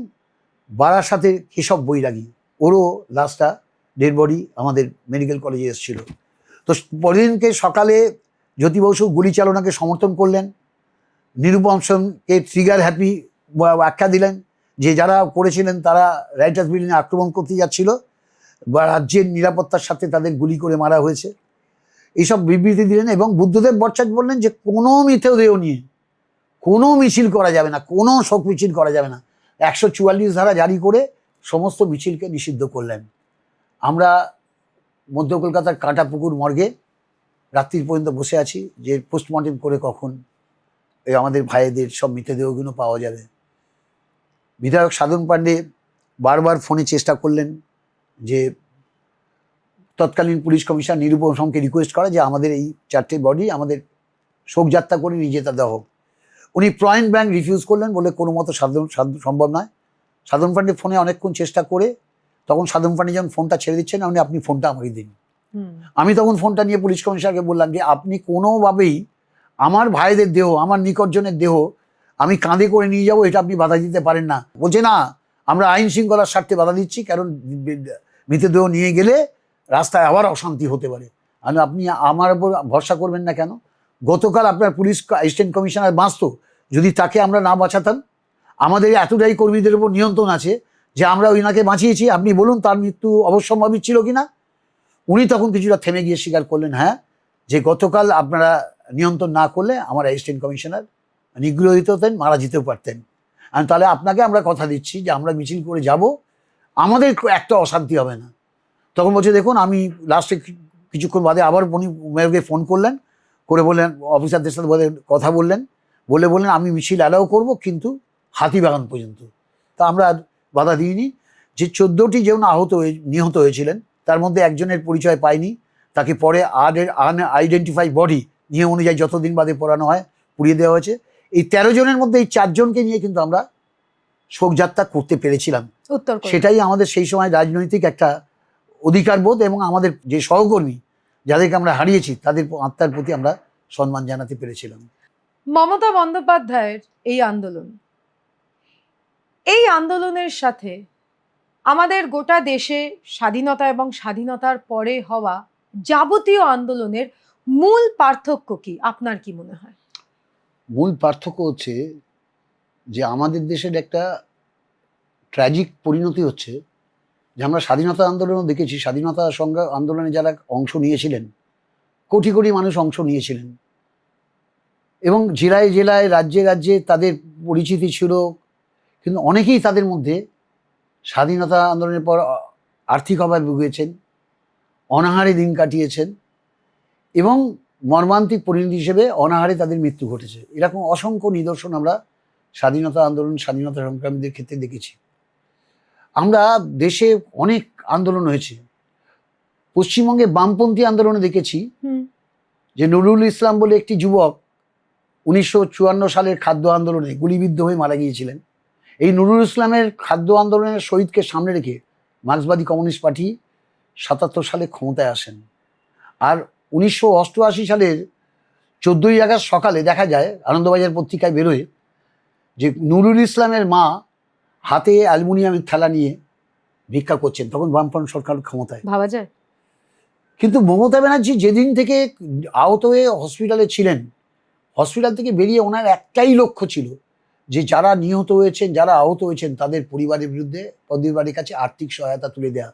বারাসাতের কেশব বৈরাগী, ওরও লাশটা ডেড বডি আমাদের মেডিকেল কলেজে এসেছিল। তো পরের দিনকে সকালে জ্যোতি বসু গুলি চালনাকে সমর্থন করলেন, নিরুপম সেনকে ট্রিগার হ্যাপি আখ্যা দিলেন, যে যারা করেছিলেন তারা রাইটার্স বিল্ডিংয়ে আক্রমণ করতে যাচ্ছিল বা রাজ্যের নিরাপত্তার সাথে তাদের গুলি করে মারা হয়েছে, এইসব বিবৃতি দিলেন। এবং বুদ্ধদেব ভট্টাচার্য বললেন যে কোনো মৃতদেহ নিয়ে কোনো মিছিল করা যাবে না, কোনো শোক মিছিল করা যাবে না। 144 ধারা জারি করে সমস্ত মিছিলকে নিষিদ্ধ করলেন। আমরা মধ্য কলকাতার কাঁটাপুকুর মর্গে রাত্রির পর্যন্ত বসে আছি যে পোস্টমর্টেম করে কখন এই আমাদের ভাইদের সব মৃতদেহগুলো পাওয়া যাবে। বিধায়ক সাধন পাণ্ডে বারবার ফোনে চেষ্টা করলেন যে তৎকালীন পুলিশ কমিশনার নিরুপম সেনকে রিকোয়েস্ট করা যে আমাদের এই 4টে বডি আমাদের শোকযাত্রা করে নিয়ে যেতে দেওয়া হোক। উনি পয়েন্ট ব্ল্যাঙ্ক রিফিউজ করলেন, বলে কোনো মতো সম্ভব নয়। সাধন পাণ্ডে ফোনে অনেকক্ষণ চেষ্টা করে, তখন সাধন পাণ্ডে যখন ফোনটা ছেড়ে দিচ্ছেন, আপনি ফোনটা আমাকে দিন। আমি তখন ফোনটা নিয়ে পুলিশ কমিশনারকে বললাম যে আপনি কোনোভাবেই আমার ভাইদের দেহ, আমার নিকটজনের দেহ আমি কাঁধে করে নিয়ে যাবো, এটা আপনি বাধা দিতে পারেন না। বলছে না, আমরা আইন শৃঙ্খলার স্বার্থে বাধা দিচ্ছি, কারণ মৃতদেহ নিয়ে গেলে রাস্তায় আবার অশান্তি হতে পারে। আপনি আমার উপর ভরসা করবেন না কেন? গতকাল আপনার পুলিশ অ্যাসিস্ট্যান্ট কমিশনার বাঁচত, যদি তাকে আমরা না বাঁচাতাম, আমাদের এতটাই কর্মীদের উপর নিয়ন্ত্রণ আছে যে আমরা ওইনাকে বাঁচিয়েছি, আপনি বলুন তার মৃত্যু অবশ্যম্ভাবী ছিল কিনা। উনি তখন কিছুটা থেমে গিয়ে স্বীকার করলেন, হ্যাঁ, যে গতকাল আপনারা নিয়ন্ত্রণ না করলে আমার অ্যাসিস্ট্যান্ট কমিশনার নিগৃহীত হতেন, মারা যেতেও পারতেন। তাহলে আপনাকে আমরা কথা দিচ্ছি যে আমরা মিছিল করে যাব, আমাদের একটা অশান্তি হবে না। তখন বলছে দেখুন, আমি লাস্টে কিছুক্ষণ বাদে আবার উনি মেয়রকে ফোন করলেন, করে বললেন অফিসারদের সাথে কথা বললেন, বললেন আমি মিছিল অ্যালাউ করব, কিন্তু হাতিবাগান পর্যন্ত। তা আমরা আর বাধা দিইনি। যে 14টি যেমন নিহত হয়েছিলেন, তার মধ্যে একজনের পরিচয় পাইনি, তাকে পরে আনআইডেন্টিফাইড বডি নিয়ম অনুযায়ী যতদিন বাদে পোড়ানো হয় পুড়িয়ে দেওয়া হয়েছে। এই 13 জনের মধ্যে এই 4 জনকে নিয়ে কিন্তু আমরা শোকযাত্রা করতে পেরেছিলাম। সেটাই আমাদের সেই সময় রাজনৈতিক একটা অধিকারবোধ, এবং আমাদের যে সহকর্মী যাদেরকে আমরা হারিয়েছি তাদের আত্মার প্রতি আমরা সম্মান জানাতে পেরেছিলাম। মমতা বন্দ্যোপাধ্যায়ের এই আন্দোলনের সাথে আমাদের গোটা দেশে স্বাধীনতা এবং স্বাধীনতার পরে হওয়া যাবতীয় আন্দোলনের মূল পার্থক্য কি, আপনার কি মনে হয়? মূল পার্থক্য হচ্ছে যে আমাদের দেশের একটা ট্র্যাজিক পরিণতি হচ্ছে যে আমরা স্বাধীনতা আন্দোলনও দেখেছি, স্বাধীনতা সংগ্রাম আন্দোলনে যারা অংশ নিয়েছিলেন, কোটি কোটি মানুষ অংশ নিয়েছিলেন, এবং জেলায় জেলায় রাজ্যে রাজ্যে তাদের পরিচিতি ছিল, কিন্তু অনেকেই তাদের মধ্যে স্বাধীনতা আন্দোলনের পর আর্থিক অভাবে ভুগেছেন, অনাহারে দিন কাটিয়েছেন, এবং মর্মান্তিক পরিণতি হিসেবে অনাহারে তাদের মৃত্যু ঘটেছে। এরকম অসংখ্য নিদর্শন আমরা স্বাধীনতা আন্দোলন, স্বাধীনতা সংগ্রামীদের ক্ষেত্রে দেখেছি। আমরা দেশে অনেক আন্দোলন হয়েছে। পশ্চিমবঙ্গে বামপন্থী আন্দোলনে দেখেছি যে নুরুল ইসলাম বলে একটি যুবক 1954 সালের খাদ্য আন্দোলনে গুলিবিদ্ধ হয়ে মারা গিয়েছিলেন। এই নুরুল ইসলামের খাদ্য আন্দোলনের শহীদকে সামনে রেখে মার্ক্সবাদী কমিউনিস্ট পার্টি 77 সালে ক্ষমতায় আসেন। আর 1988 সালের 14ই আগস্ট সকালে দেখা যায়, আনন্দবাজার পত্রিকায় বেরোয়, যে নুরুল ইসলামের মা হাতে অ্যালুমিনিয়ামের থালা নিয়ে ভিক্ষা করছেন, তখন বামফ্রন্ট সরকার ক্ষমতায়। ভাবা যায়। কিন্তু মমতা ব্যানার্জি যেদিন থেকে আহত হয়ে হসপিটালে ছিলেন, হসপিটাল থেকে বেরিয়ে ওনার একটাই লক্ষ্য ছিল যে যারা নিহত হয়েছেন, যারা আহত হয়েছেন, তাদের পরিবারের বিরুদ্ধে পরিবারের কাছে আর্থিক সহায়তা তুলে দেওয়া।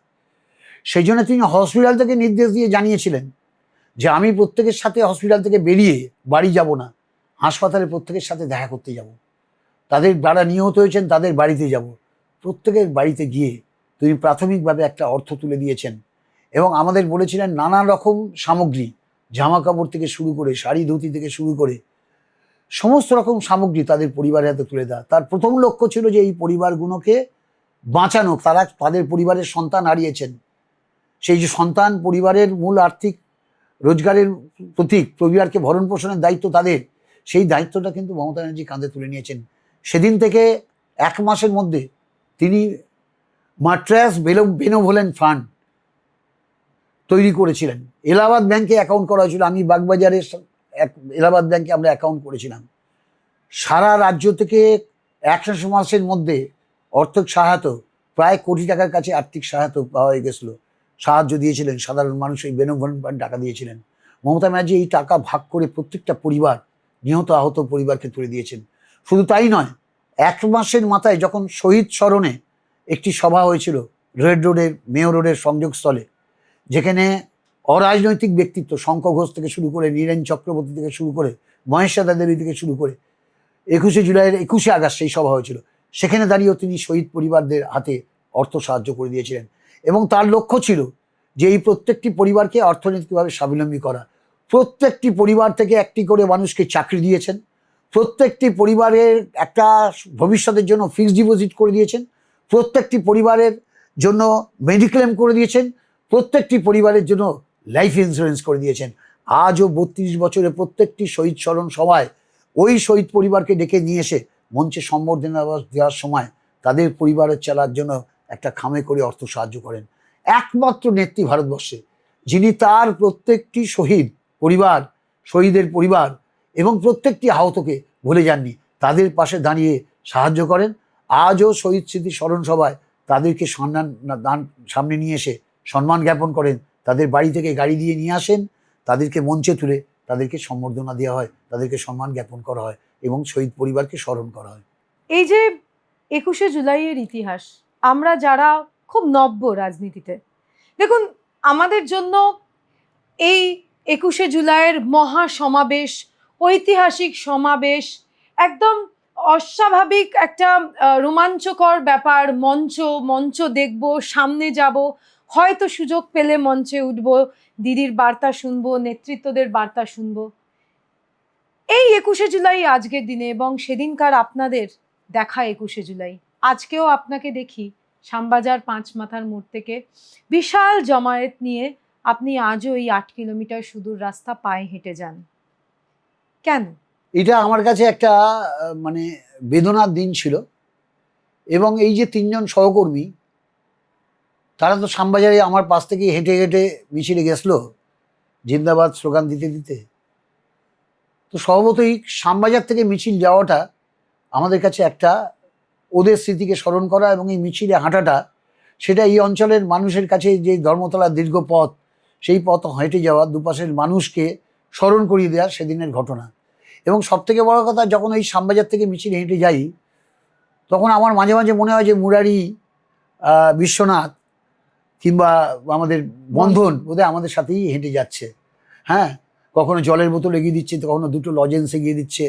সেই জন্য তিনি হসপিটাল থেকে নির্দেশ দিয়ে জানিয়েছিলেন যে আমি প্রত্যেকের সাথে হসপিটাল থেকে বেরিয়ে বাড়ি যাব না, হাসপাতালে প্রত্যেকের সাথে দেখা করতে যাব, তাদের যারা নিহত হয়েছেন তাদের বাড়িতে যাব, প্রত্যেকের বাড়িতে গিয়ে তিনি প্রাথমিকভাবে একটা অর্থ তুলে দিয়েছেন। এবং আমাদের বলেছিলেন নানা রকম সামগ্রী, জামা কাপড় থেকে শুরু করে, শাড়ি ধুতি থেকে শুরু করে সমস্ত রকম সামগ্রী তাদের পরিবারের হাতে তুলে দেওয়া। তার প্রথম লক্ষ্য ছিল যে এই পরিবারগুলোকে বাঁচানো। তাদের পরিবারের সন্তান হারিয়েছেন, সেই যে সন্তান পরিবারের মূল আর্থিক রোজগারের প্রতীক, পরিবারকে ভরণ পোষণের দায়িত্ব তাদের, সেই দায়িত্বটা কিন্তু মমতা ব্যানার্জি কাঁধে তুলে নিয়েছেন। সেদিন থেকে 1 মাসের মধ্যে তিনি মাট্রাস বেনোভোলেন্ট ফান্ড তৈরি করেছিলেন। এলাহাবাদ ব্যাংকে অ্যাকাউন্ট করা হয়েছিল, আমি বাগবাজারের এলাহাবাদ ব্যাংকে আমরা অ্যাকাউন্ট করেছিলাম। সারা রাজ্য থেকে 100 মাসের মধ্যে অর্থক সহায়তা প্রায় কোটি টাকার কাছে আর্থিক সহায়তা পাওয়া হয়ে গেছিল, সাহায্য দিয়েছিলেন সাধারণ মানুষ, এই বেনোভোলেন্ট ফান্ড টাকা দিয়েছিলেন। মমতা ব্যানার্জি এই টাকা ভাগ করে প্রত্যেকটা পরিবার, নিহত আহত পরিবারকে তুলে দিয়েছেন। শুধু তাই নয়, 1 মাসের মাথায় যখন শহীদ স্মরণে একটি সভা হয়েছিল রেড রোডের, মেয়র রোডের সংযোগস্থলে, যেখানে অরাজনৈতিক ব্যক্তিত্ব শঙ্খ ঘোষ থেকে শুরু করে, নীরেন চক্রবর্তী থেকে শুরু করে, মহেশ্বাদা দেবী থেকে শুরু করে, 21শে জুলাইয়ের 21শে আগস্ট সেই সভা হয়েছিল, সেখানে দাঁড়িয়েও তিনি শহীদ পরিবারদের হাতে অর্থ সাহায্য করে দিয়েছিলেন। এবং তার লক্ষ্য ছিল যে এই প্রত্যেকটি পরিবারকে অর্থনৈতিকভাবে স্বাবলম্বী করা। প্রত্যেকটি পরিবার থেকে একটি করে মানুষকে চাকরি দিয়েছেন, প্রত্যেকটি পরিবারের একটা ভবিষ্যতের জন্য ফিক্সড ডিপোজিট করে দিয়েছেন, প্রত্যেকটি পরিবারের জন্য মেডিক্লেম করে দিয়েছেন, প্রত্যেকটি পরিবারের জন্য লাইফ ইন্স্যুরেন্স করে দিয়েছেন। আজও 32 বছরে প্রত্যেকটি শহীদ স্মরণ সভায় ওই শহীদ পরিবারকে ডেকে নিয়ে এসে মঞ্চে সম্বর্ধনা দেওয়ার সময় তাদের পরিবারের চালার জন্য একটা খামে করে অর্থ সাহায্য করেন। একমাত্র নেত্রী ভারতবর্ষে যিনি তার প্রত্যেকটি শহীদ পরিবার, শহীদের পরিবার এবং প্রত্যেকটি আহতকে ভুলে যাননি, তাদের পাশে দাঁড়িয়ে সাহায্য করেন। আজও শহীদ স্মৃতি স্মরণ সভায় তাদেরকে সামনে নিয়ে এসে সম্মান জ্ঞাপন করেন, তাদের বাড়ি থেকে গাড়ি দিয়ে নিয়ে আসেন, তাদেরকে মঞ্চে তুলে তাদেরকে সম্বর্ধনা দেওয়া হয়, তাদেরকে সম্মান জ্ঞাপন করা হয় এবং শহীদ পরিবারকে স্মরণ করা হয়। এই যে 21শে জুলাইয়ের ইতিহাস, আমরা যারা খুব নব্য রাজনীতিতে, দেখুন আমাদের জন্য এই 21শে জুলাইয়ের মহা সমাবেশ, ঐতিহাসিক সমাবেশ, একদম অস্বাভাবিক একটা রোমাঞ্চকর ব্যাপার। মঞ্চ দেখব, সামনে যাব, হয়তো সুযোগ পেলে মঞ্চে উঠব, দিদির বার্তা শুনবো, নেতৃত্বদের বার্তা শুনবো। এই 21শে জুলাই আজকের দিনে এবং সেদিনকার আপনাদের দেখা 21শে জুলাই, আজকেও আপনাকে দেখি শ্যামবাজার 5 মাথার মোড় থেকে বিশাল জমায়েত নিয়ে আপনি আজও এই 8 কিলোমিটার সুদূর রাস্তা পায়ে হেঁটে যান। কেন? এটা আমার কাছে একটা মানে বেদনার দিন ছিল। এবং এই যে 3 জন সহকর্মী, তারা তো শ্যামবাজারে আমার পাশ থেকে হেঁটে হেঁটে মিছিলে গেছিল জিন্দাবাদ স্লোগান দিতে দিতে। তো স্বভাবতই শ্যামবাজার থেকে মিছিল যাওয়াটা আমাদের কাছে একটা ওদের স্মৃতিকে স্মরণ করা এবং এই মিছিলে হাঁটাটা, সেটা এই অঞ্চলের মানুষের কাছে যে ধর্মতলার দীর্ঘ পথ, সেই পথ হেঁটে যাওয়া, দুপাশের মানুষকে স্মরণ করিয়ে দেওয়া সেদিনের ঘটনা। এবং সবথেকে বড় কথা, যখন ওই শ্যামবাজার থেকে মিছিল হেঁটে যাই, তখন আমার মাঝে মাঝে মনে হয় যে মুরারি, বিশ্বনাথ কিংবা আমাদের বন্ধন বোধহয় আমাদের সাথেই হেঁটে যাচ্ছে। হ্যাঁ, কখনো জলের বোতল এগিয়ে দিচ্ছে, তো কখনো 2টো লজেন্স এগিয়ে দিচ্ছে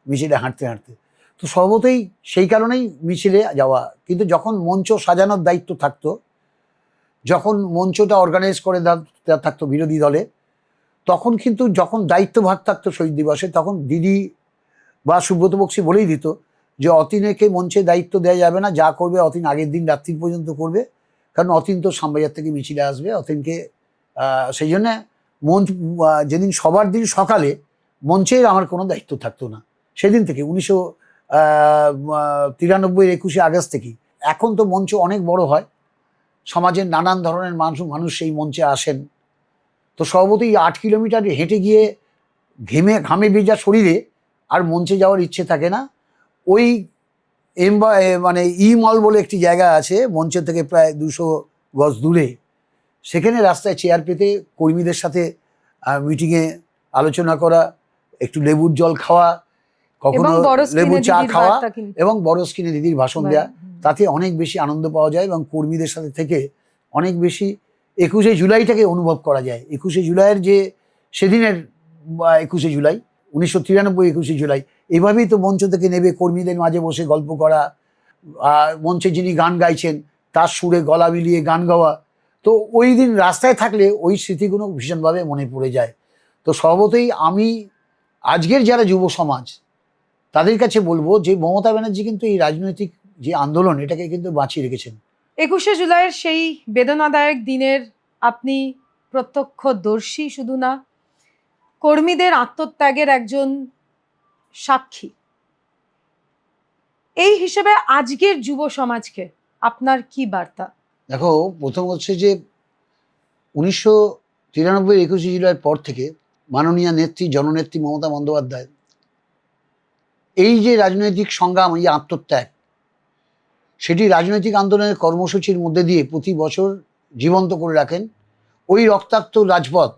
মিছিলে হাঁটতে হাঁটতে। তো স্বভাবতই সেই কারণেই মিছিলে যাওয়া। কিন্তু যখন মঞ্চ সাজানোর দায়িত্ব থাকতো, যখন মঞ্চটা অর্গানাইজ করে থাকতো বিরোধী দলে, তখন কিন্তু যখন দায়িত্বভার থাকতো শহীদ দিবসে, তখন দিদি বা সুব্রত বক্সী বলেই দিত যে অতীনকে মঞ্চে দায়িত্ব দেওয়া যাবে না, যা করবে অতীন আগের দিন রাত্রি পর্যন্ত করবে, কারণ অতীন তো শ্যামবাজার থেকে মিছিলে আসবে। অতীনকে সেই জন্যে মঞ্চ যেদিন সবার দিন সকালে মঞ্চের আমার কোনো দায়িত্ব থাকতো না সেদিন থেকে, 1993 21শে আগস্ট থেকেই। এখন তো মঞ্চ অনেক বড় হয়, সমাজের নানান ধরনের মানুষ সেই মঞ্চে আসেন। তো স্বভাবতই 8 কিলোমিটার হেঁটে গিয়ে ঘামে ভেজা শরীরে আর মঞ্চে যাওয়ার ইচ্ছে থাকে না। ওই মানে মল বলে একটি জায়গা আছে মঞ্চ থেকে প্রায় 200 গজ দূরে, সেখানে রাস্তায় চেয়ার পেতে কর্মীদের সাথে মিটিংয়ে আলোচনা করা, একটু লেবুর জল খাওয়া, কখনো লেবু চা খাওয়া এবং বড় স্ক্রিনে দিদির ভাষণ দেওয়া, তাতে অনেক বেশি আনন্দ পাওয়া যায় এবং কর্মীদের সাথে থেকে অনেক বেশি 21শে জুলাইটাকে অনুভব করা যায়। 21শে জুলাইয়ের যে সেদিনের 21শে জুলাই, 1993 21শে জুলাই, এইভাবেই তো মঞ্চ থেকে নেবে কর্মীদের মাঝে বসে গল্প করা, মঞ্চে যিনি গান গাইছেন তার সুরে গলা মিলিয়ে গান গাওয়া। তো ওই দিন রাস্তায় থাকলে ওই স্মৃতিগুলো ভীষণভাবে মনে পড়ে যায়। তো স্বভাবতই আমি আজকের যারা যুব সমাজ, তাদের কাছে বলবো যে মমতা ব্যানার্জি কিন্তু এই রাজনৈতিক যে আন্দোলন, এটাকে কিন্তু বাঁচিয়ে রেখেছেন। 21শে জুলাইয়ের সেই বেদনাদায়ক দিনের আপনি প্রত্যক্ষদর্শী শুধু না, কর্মীদের আত্মত্যাগের একজন সাক্ষী। এই হিসেবে আজকের যুব সমাজকে আপনার কি বার্তা? দেখো, প্রথম হচ্ছে যে 1993 21শে জুলাইয়ের পর থেকে মাননীয় নেত্রী জননেত্রী মমতা বন্দ্যোপাধ্যায় এই যে রাজনৈতিক সংগ্রাম, এই আত্মত্যাগ, সেটি রাজনৈতিক আন্দোলনের কর্মসূচির মধ্যে দিয়ে প্রতি বছর জীবন্ত করে রাখেন। ওই রক্তাক্ত রাজপথ,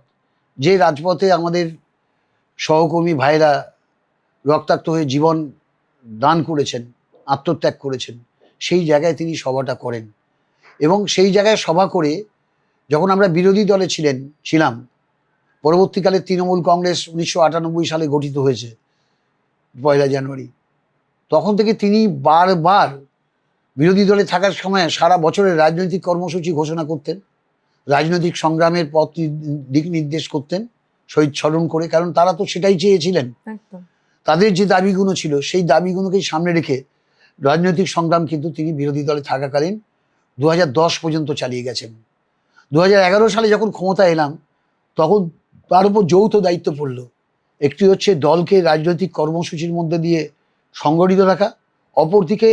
যে রাজপথে আমাদের সহকর্মী ভাইরা রক্তাক্ত হয়ে জীবন দান করেছেন, আত্মত্যাগ করেছেন, সেই জায়গায় তিনি সভাটা করেন। এবং সেই জায়গায় সভা করে যখন আমরা বিরোধী দলে ছিলাম, পরবর্তীকালে তৃণমূল কংগ্রেস 1998 সালে গঠিত হয়েছে 1 জানুয়ারি, তখন থেকে তিনি বারবার বিরোধী দলে থাকার সময় সারা বছরের রাজনৈতিক কর্মসূচি ঘোষণা করতেন, রাজনৈতিক সংগ্রামের পথ দিক নির্দেশ করতেন শহীদ স্মরণ করে। কারণ তারা তো সেটাই চেয়েছিলেন। তাদের যে দাবিগুলো ছিল সেই দাবিগুলোকেই সামনে রেখে রাজনৈতিক সংগ্রাম কিন্তু তিনি বিরোধী দলে থাকাকালীন 2010 পর্যন্ত চালিয়ে গেছেন। 2011 সালে যখন ক্ষমতা এলাম, তখন তার উপর যৌথ দায়িত্ব পড়ল। একটি হচ্ছে দলকে রাজনৈতিক কর্মসূচির মধ্যে দিয়ে সংগঠিত রাখা, অপরদিকে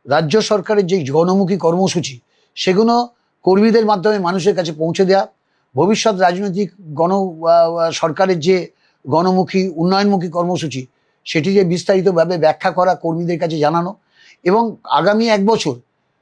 রাজ্য সরকারের যে জনমুখী কর্মসূচি সেগুলো কর্মীদের মাধ্যমে মানুষের কাছে পৌঁছে দেওয়া, ভবিষ্যৎ রাজনৈতিক সরকারের যে গণমুখী উন্নয়নমুখী কর্মসূচি সেটি যে বিস্তারিতভাবে ব্যাখ্যা করা, কর্মীদের কাছে জানানো, এবং আগামী 1 বছর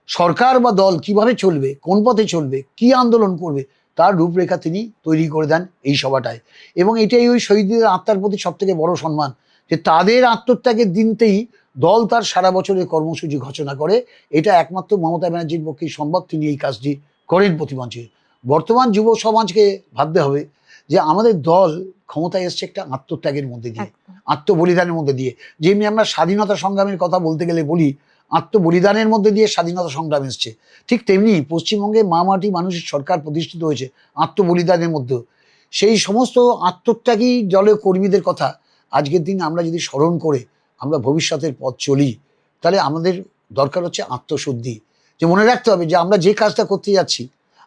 সরকার বা দল কিভাবে চলবে, কোন পথে চলবে, কি আন্দোলন করবে, তার রূপরেখা তিনি তৈরি করে দেন এই সভাটায়। এবং এটাই ওই শহীদদের আত্মার প্রতি সবথেকে বড় সম্মান, যে তাদের আত্মত্যাগের দিনতেই দল তার সারা বছরের কর্মসূচি ঘোষণা করে। এটা একমাত্র মমতা ব্যানার্জির পক্ষেই সম্ভব, তিনি এই কাজটি করেন প্রতিমঞ্চে। বর্তমান যুব সমাজকে ভাবতে হবে যে আমাদের দল ক্ষমতায় এসছে একটা আত্মত্যাগের মধ্যে দিয়ে, আত্মবলিদানের মধ্যে দিয়ে। যেমনি আমরা স্বাধীনতা সংগ্রামের কথা বলতে গেলে বলি আত্মবলিদানের মধ্যে দিয়ে স্বাধীনতা সংগ্রাম এসছে, ঠিক তেমনি পশ্চিমবঙ্গে মা মাটি মানুষের সরকার প্রতিষ্ঠিত হয়েছে আত্মবলিদানের মধ্যেও। সেই সমস্ত আত্মত্যাগী দলের কর্মীদের কথা আজকের দিন আমরা যদি স্মরণ করে আমরা ভবিষ্যতের পথ চলি, তাহলে আমাদের দরকার হচ্ছে আত্মশুদ্ধি। যে মনে রাখতে হবে যে আমরা যে কাজটা করতে যাচ্ছি,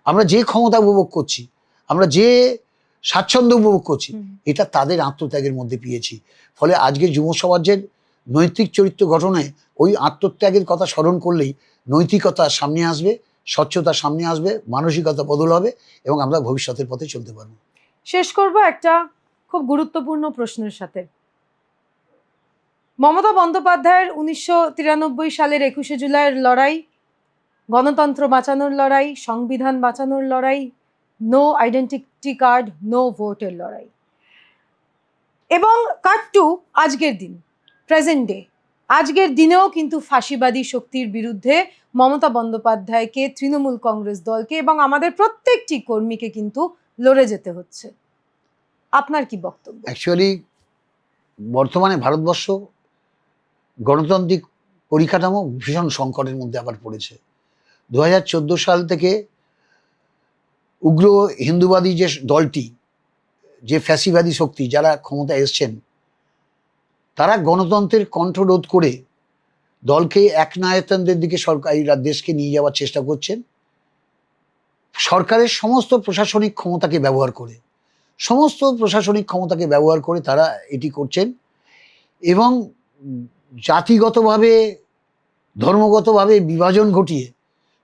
আমরা যে ক্ষমতা উপভোগ করছি, আমরা যে স্বাচ্ছন্দ্য উপভোগ করছি, এটা তাদের আত্মত্যাগের মধ্যে পেয়েছি। ফলে আজকের যুব সমাজের নৈতিক চরিত্র গঠনে ওই আত্মত্যাগের কথা স্মরণ করলেই নৈতিকতা সামনে আসবে, স্বচ্ছতা সামনে আসবে, মানসিকতা বদল হবে এবং আমরা ভবিষ্যতের পথে চলতে পারবো। শেষ করব একটা খুব গুরুত্বপূর্ণ প্রশ্নের সাথে। মমতা বন্দ্যোপাধ্যায়ের 1993 সালের 21শে জুলাইয়ের লড়াই, গণতন্ত্র বাঁচানোর লড়াই, সংবিধান বাঁচানোর লড়াই, নো আইডেন্টিটি কার্ড, নো ভোটের লড়াই, এবং কাট টু আজকের দিন, প্রেজেন্ট ডে। আজকের দিনেও কিন্তু ফাঁসিবাদী শক্তির বিরুদ্ধে মমতা বন্দ্যোপাধ্যায়কে, তৃণমূল কংগ্রেস দলকে এবং আমাদের প্রত্যেকটি কর্মীকে কিন্তু লড়ে যেতে হচ্ছে। আপনার কি বক্তব্য? অ্যাকচুয়ালি বর্তমানে ভারতবর্ষ গণতান্ত্রিক পরিকাঠামো ভীষণ সংকটের মধ্যে আবার পড়েছে। 2014 সাল থেকে উগ্র হিন্দুবাদী যে দলটি, যে ফ্যাসিবাদী শক্তি যারা ক্ষমতায় এসছেন, তারা গণতন্ত্রের কণ্ঠরোধ করে দলকে একনায়কতন্ত্রের দিকে সরকারিরা দেশকে নিয়ে যাওয়ার চেষ্টা করছেন। সরকারের সমস্ত প্রশাসনিক ক্ষমতাকে ব্যবহার করে, সমস্ত প্রশাসনিক ক্ষমতাকে ব্যবহার করে তারা এটি করছেন এবং জাতিগতভাবে, ধর্মগতভাবে বিভাজন ঘটিয়ে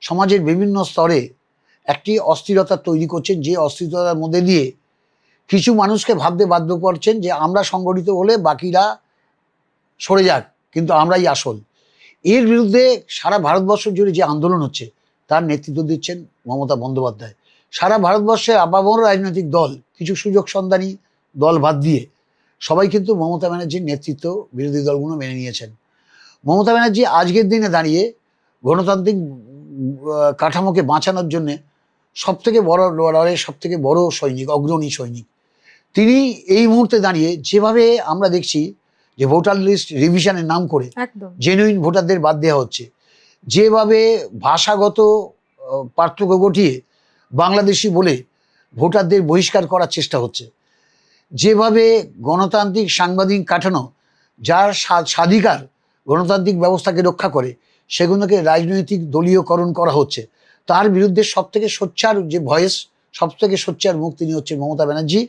সমাজের বিভিন্ন স্তরে একটি অস্থিরতা তৈরি করছেন, যে অস্থিরতার মধ্যে দিয়ে কিছু মানুষকে ভাবতে বাধ্য করছেন যে আমরা সংগঠিত হলে বাকিরা সরে যাক, কিন্তু আমরাই আসল। এর বিরুদ্ধে সারা ভারতবর্ষ জুড়ে যে আন্দোলন হচ্ছে তার নেতৃত্ব দিচ্ছেন মমতা বন্দ্যোপাধ্যায়। সারা ভারতবর্ষে আপামর রাজনৈতিক দল, কিছু সুযোগ সন্ধানী দল বাদ দিয়ে সবাই কিন্তু মমতা ব্যানার্জির নেতৃত্ব বিরোধী দলগুলো মেনে নিয়েছেন। মমতা ব্যানার্জি আজকের দিনে দাঁড়িয়ে গণতান্ত্রিক কাঠামোকে বাঁচানোর জন্যে সবথেকে বড় লড়াইয়ের সবথেকে বড় সৈনিক, অগ্রণী সৈনিক। তিনি এই মুহূর্তে দাঁড়িয়ে যেভাবে আমরা দেখছি যে ভোটার লিস্ট রিভিশনের নাম করে জেনুইন ভোটারদের বাদ দেওয়া হচ্ছে, যেভাবে ভাষাগত পার্থক্য ঘটিয়ে বাংলাদেশি বলে ভোটারদের বহিষ্কার করার চেষ্টা হচ্ছে, যেভাবে গণতান্ত্রিক সাংবিধানিক কাঠামো যার স্বাধিকার গণতান্ত্রিক ব্যবস্থাকে রক্ষা করে সেগুলোকে রাজনৈতিক দলীয়করণ করা হচ্ছে, তার বিরুদ্ধে সবথেকে সোচ্চার যে ভয়েস, সবথেকে সোচ্চার মুখ তিনি হচ্ছে মমতা ব্যানার্জি।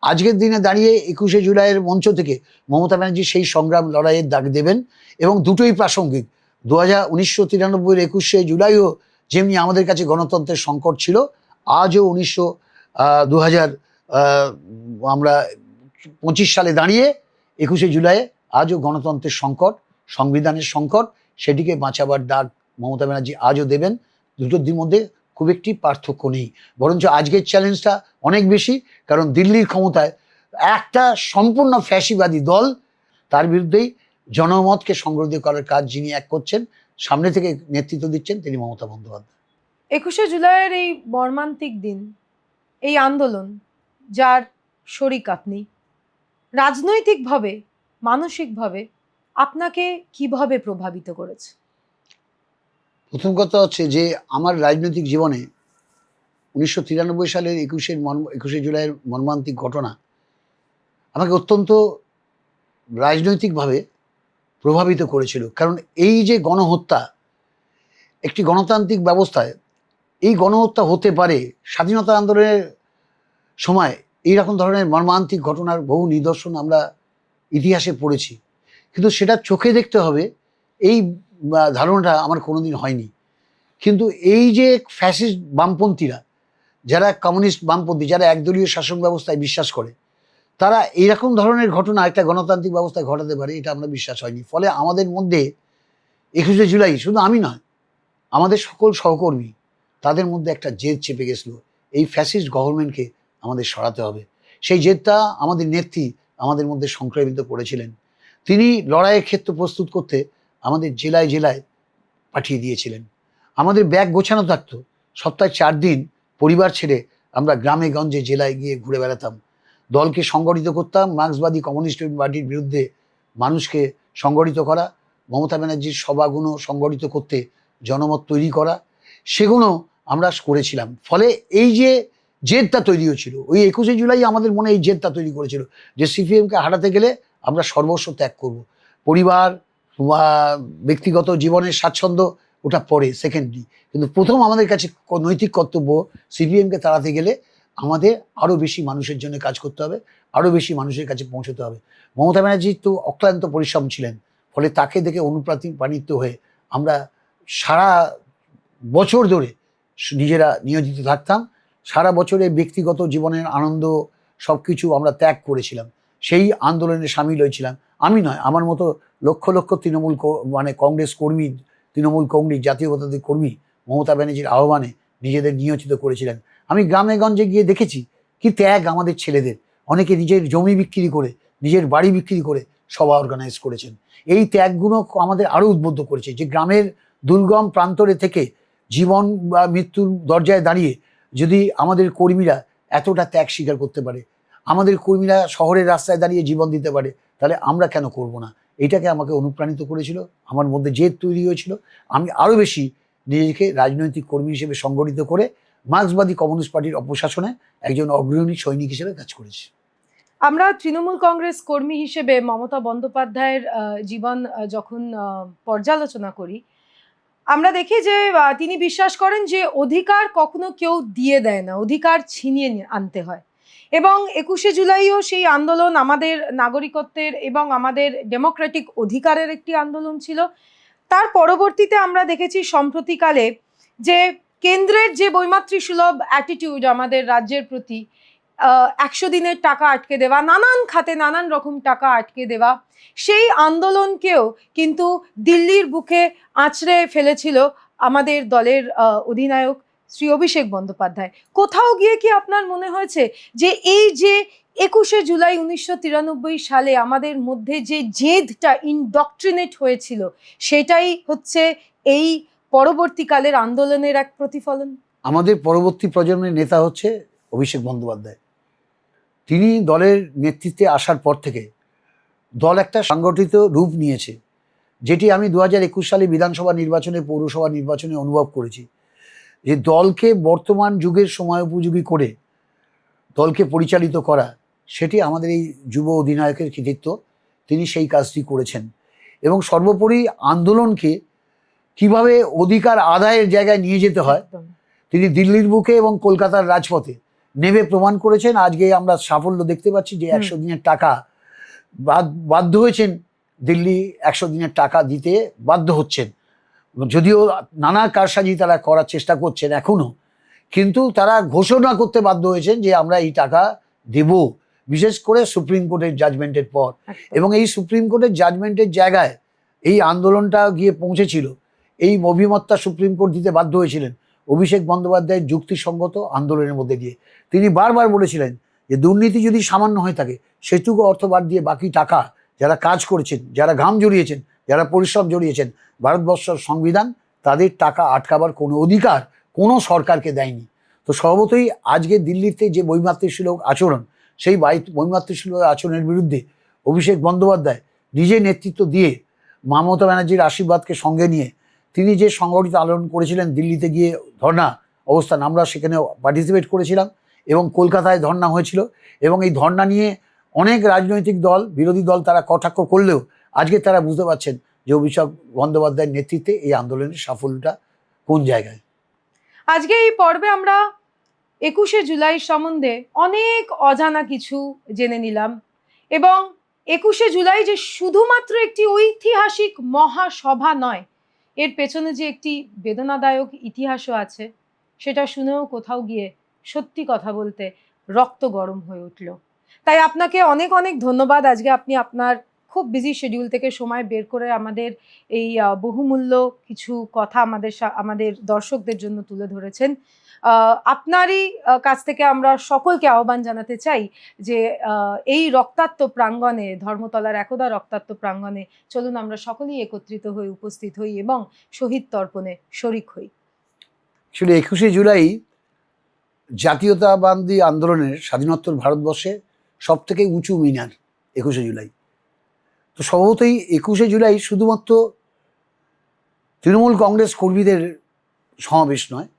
আজকের দিনে দাঁড়িয়ে 21শে জুলাইয়ের মঞ্চ থেকে মমতা ব্যানার্জি সেই সংগ্রাম লড়াইয়ের ডাক দেবেন এবং দুটোই প্রাসঙ্গিক। 1993 21শে জুলাইও যেমনি আমাদের কাছে গণতন্ত্রের সংকট ছিল, আজও 2000 আমরা 25 সালে দাঁড়িয়ে 21শে জুলাই আজও গণতন্ত্রের সংকট, সংবিধানের সংকট, সেটিকে বাঁচাবার ডাক মমতা ব্যানার্জি আজও দেবেন। দুটোর মধ্যে খুব একটি পার্থক্য নেই, বরঞ্চ আজকের চ্যালেঞ্জটা অনেক বেশি, কারণ দিল্লির ক্ষমতায় একটা সম্পূর্ণ ফ্যাসিবাদী দল, তার বিরুদ্ধেই জনমতকে সংগঠিত করার কাজ যিনি করছেন, সামনে থেকে নেতৃত্ব দিচ্ছেন, তিনি মমতা বন্দ্যোপাধ্যায়। 21শে জুলাইয়ের এই মর্মান্তিক দিন, এই আন্দোলন যার শরিক আপনি, রাজনৈতিকভাবে মানসিকভাবে আপনাকে কিভাবে প্রভাবিত করেছে? প্রথম কথা হচ্ছে যে আমার রাজনৈতিক জীবনে 1993 সালের 21শে জুলাইয়ের মর্মান্তিক ঘটনা আমাকে অত্যন্ত রাজনৈতিকভাবে প্রভাবিত করেছিল। কারণ এই যে গণহত্যা, একটি গণতান্ত্রিক ব্যবস্থায় এই গণহত্যা হতে পারে, স্বাধীনতা আন্দোলনের সময় এইরকম ধরনের মর্মান্তিক ঘটনার বহু নিদর্শন আমরা ইতিহাসে পড়েছি, কিন্তু সেটা চোখে দেখতে হবে এই ধারণাটা আমার কোনোদিন হয়নি। কিন্তু এই যে ফ্যাসিস্ট বামপন্থীরা, যারা কমিউনিস্ট বামপন্থী, যারা একদলীয় শাসন ব্যবস্থায় বিশ্বাস করে, তারা এইরকম ধরনের ঘটনা একটা গণতান্ত্রিক ব্যবস্থায় ঘটাতে পারে, এটা আমরা বিশ্বাস হয়নি। ফলে আমাদের মধ্যে 21শে জুলাই শুধু আমি নয়, আমাদের সকল সহকর্মী, তাদের মধ্যে একটা জেদ চেপে গেছিলো, এই ফ্যাসিস্ট গভর্নমেন্টকে আমাদের সরাতে হবে। সেই জেদটা আমাদের নেত্রী আমাদের মধ্যে সংক্রামিত করেছিলেন। তিনি লড়াইয়ের ক্ষেত্র প্রস্তুত করতে আমাদের জেলায় জেলায় পাঠিয়ে দিয়েছিলেন। আমাদের ব্যাগ গোছানো থাকতো, সপ্তাহে 4 দিন পরিবার ছেড়ে আমরা গ্রামে গঞ্জে জেলায় গিয়ে ঘুরে বেড়াতাম, দলকে সংগঠিত করতাম। মার্ক্সবাদী কমিউনিস্ট পার্টির বিরুদ্ধে মানুষকে সংগঠিত করা, মমতা ব্যানার্জির সভাগুলো সংগঠিত করতে জনমত তৈরি করা, সেগুলো আমরা করেছিলাম। ফলে এই যে জেদটা তৈরি হয়েছিল, ওই 21শে জুলাই আমাদের মনে এই জেদটা তৈরি করেছিল যে সিপিএমকে হারাতে গেলে আমরা সর্বস্ব ত্যাগ করব। পরিবার, ব্যক্তিগত জীবনের স্বাচ্ছন্দ্য ওটা পরে, সেকেন্ডলি, কিন্তু প্রথম আমাদের কাছে নৈতিক কর্তব্য, সিপিএমকে তাড়াতে গেলে আমাদের আরও বেশি মানুষের জন্য কাজ করতে হবে, আরও বেশি মানুষের কাছে পৌঁছতে হবে। মমতা ব্যানার্জি তো অক্লান্ত পরিশ্রম ছিলেন, ফলে তাকে দেখে অনুপ্রাণিত হয়ে আমরা সারা বছর ধরে নিজেরা নিয়োজিত থাকতাম। সারা বছরে ব্যক্তিগত জীবনের আনন্দ সব কিছু আমরা ত্যাগ করেছিলাম, সেই আন্দোলনে সামিল হয়েছিলাম। আমি নয়, আমার মতো লক্ষ লক্ষ তৃণমূল কংগ্রেস কর্মী, তৃণমূল কংগ্রেস জাতীয়তাবাদী কর্মী মমতা ব্যানার্জির আহ্বানে নিজেদের নিয়োজিত করেছিলেন। আমি গ্রামে গঞ্জে গিয়ে দেখেছি কি ত্যাগ আমাদের ছেলেদের, অনেকে নিজের জমি বিক্রি করে, নিজের বাড়ি বিক্রি করে সভা অর্গানাইজ করেছেন। এই ত্যাগগুলো আমাদের আরও উদ্বুদ্ধ করেছে যে গ্রামের দুর্গম প্রান্তরে থেকে জীবন বা মৃত্যুর দরজায় দাঁড়িয়ে যদি আমাদের কর্মীরা এতটা ত্যাগ স্বীকার করতে পারে, আমাদের কর্মীরা শহরের রাস্তায় দাঁড়িয়ে জীবন দিতে পারে, তাহলে আমরা কেন করব না? এটাকে আমাকে অনুপ্রাণিত করেছিল, আমার মধ্যে জেদ তৈরি হয়েছিল। আমি আরও বেশি নিজেকে রাজনৈতিক কর্মী হিসেবে সংগঠিত করে মার্ক্সবাদী কমিউনিস্ট পার্টির অপশাসনে একজন অগ্রণী সৈনিক হিসেবে কাজ করেছি। আমরা তৃণমূল কংগ্রেস কর্মী হিসেবে মমতা বন্দ্যোপাধ্যায়ের জীবন যখন পর্যালোচনা করি, আমরা দেখি যে তিনি বিশ্বাস করেন যে অধিকার কখনো কেউ দিয়ে দেয় না, অধিকার ছিনিয়ে আনতে হয়। এবং 21শে জুলাইও সেই আন্দোলন আমাদের নাগরিকত্বের এবং আমাদের ডেমোক্রেটিক অধিকারের একটি আন্দোলন ছিল। তার পরবর্তীতে আমরা দেখেছি সম্প্রতিকালে যে কেন্দ্রের যে বৈমাতৃসুলভ অ্যাটিটিউড আমাদের রাজ্যের প্রতি, 100 দিনের টাকা আটকে দেওয়া, নানান খাতে নানান রকম টাকা আটকে দেওয়া, সেই আন্দোলনকেও কিন্তু দিল্লির বুকে আঁচড়ে ফেলেছিল আমাদের দলের অধিনায়ক শ্রী অভিষেক বন্দ্যোপাধ্যায়। কোথাও গিয়ে কি আপনার মনে হয়েছে যে এই যে 21শে জুলাই 1993 সালে আমাদের মধ্যে যে জেদটা ইনডক্ট্রিনেট হয়েছিল, সেটাই হচ্ছে এই পরবর্তীকালের আন্দোলনের এক প্রতিফলন? আমাদের পরবর্তী প্রজন্মের নেতা হচ্ছে অভিষেক বন্দ্যোপাধ্যায়। তিনি দলের নেতৃত্বে আসার পর থেকে দল একটা সংগঠিত রূপ নিয়েছে, যেটি আমি 2021 সালে বিধানসভা নির্বাচনে, পৌরসভা নির্বাচনে অনুভব করেছি। যে দলকে বর্তমান যুগের সময় উপযোগী করে দলকে পরিচালিত করা, সেটি আমাদের এই যুব অধিনায়কের কৃতিত্ব। তিনি সেই কাজটি করেছেন এবং সর্বোপরি আন্দোলনকে কিভাবে অধিকার আদায়ের জায়গায় নিয়ে যেতে হয়, তিনি দিল্লির বুকে এবং কলকাতার রাজপথে নেবে প্রমাণ করেছেন। আজকে আমরা সাফল্য দেখতে পাচ্ছি যে 100 দিনের টাকা বাধ্য হয়েছেন, দিল্লি 100 দিনের টাকা দিতে বাধ্য হচ্ছেন, যদিও নানা কারসাজি তারা করার চেষ্টা করছেন এখনো, কিন্তু তারা ঘোষণা করতে বাধ্য হয়েছেন যে আমরা এই টাকা দেব, বিশেষ করে সুপ্রিম কোর্টের জাজমেন্টের পর। এবং এই সুপ্রিম কোর্টের জাজমেন্টের জায়গায় এই আন্দোলনটা গিয়ে পৌঁছেছিল, এই অভিমতটা সুপ্রিম কোর্ট দিতে বাধ্য হয়েছিলেন অভিষেক বন্দ্যোপাধ্যায়ের যুক্তিসঙ্গত আন্দোলনের মধ্যে দিয়ে। তিনি বারবার বলেছিলেন যে দুর্নীতি যদি সামান্য হয়ে থাকে, সেটুকু অর্থ বাদ দিয়ে বাকি টাকা যারা কাজ করেছেন, যারা ঘাম জড়িয়েছেন, যারা পরিশ্রম জড়িয়েছেন, ভারতবর্ষের সংবিধান তাদের টাকা আটকাবার কোনো অধিকার কোনো সরকারকে দেয়নি। তো স্বভাবতই আজকে দিল্লিতে যে বৈমাতৃসুলভ আচরণ, সেই বৈমাতৃসুলভ আচরণের বিরুদ্ধে অভিষেক বন্দ্যোপাধ্যায় নিজে নেতৃত্ব দিয়ে মমতা ব্যানার্জির আশীর্বাদকে সঙ্গে নিয়ে তিনি যে সংগঠিত আন্দোলন করেছিলেন, দিল্লিতে গিয়ে ধর্ণা অবস্থান, আমরা সেখানে পার্টিসিপেট করেছিলাম এবং কলকাতায় ধর্ণা হয়েছিল। এবং এই ধর্ণা নিয়ে অনেক রাজনৈতিক দল, বিরোধী দল তারা কটাক্ষ করলেও আজকে তারা বুঝতে পারছেন যে অভিষেক বন্দ্যোপাধ্যায়ের নেতৃত্বে এই আন্দোলনের সাফল্যটা কোন জায়গায়। আজকে এই পর্বে আমরা 21শে জুলাই সম্বন্ধে অনেক অজানা কিছু জেনে নিলাম, এবং 21শে জুলাই যে শুধুমাত্র একটি ঐতিহাসিক মহাসভা নয়, এর পেছনে যে একটি বেদনাদায়ক ইতিহাসও আছে, সেটা শুনেও কোথাও গিয়ে সত্যি কথা বলতে রক্ত গরম হয়ে উঠল। তাই আপনাকে অনেক অনেক ধন্যবাদ। আজকে আপনি আপনার খুব বিজি শিডিউল থেকে সময় বের করে আমাদের এই বহুমূল্য কিছু কথা আমাদের দর্শকদের জন্য তুলে ধরেছেন। আপনারই কাছ থেকে আমরা সকলকে আহ্বান জানাতে চাই যে এই রক্তাক্ত প্রাঙ্গণে, ধর্মতলার একদা রক্তাক্ত প্রাঙ্গণে চলুন আমরা সকলেই একত্রিত হয়ে উপস্থিত হই এবং শহীদ তর্পণে শরিক হই। আসলে 21শে জুলাই জাতীয়তাবাদী আন্দোলনের স্বাধীনোত্তর ভারতবর্ষে সব থেকে উঁচু মিনার 21শে জুলাই। তো স্বভাবতই 21শে জুলাই শুধুমাত্র তৃণমূল কংগ্রেস কর্মীদের সমাবেশ নয়,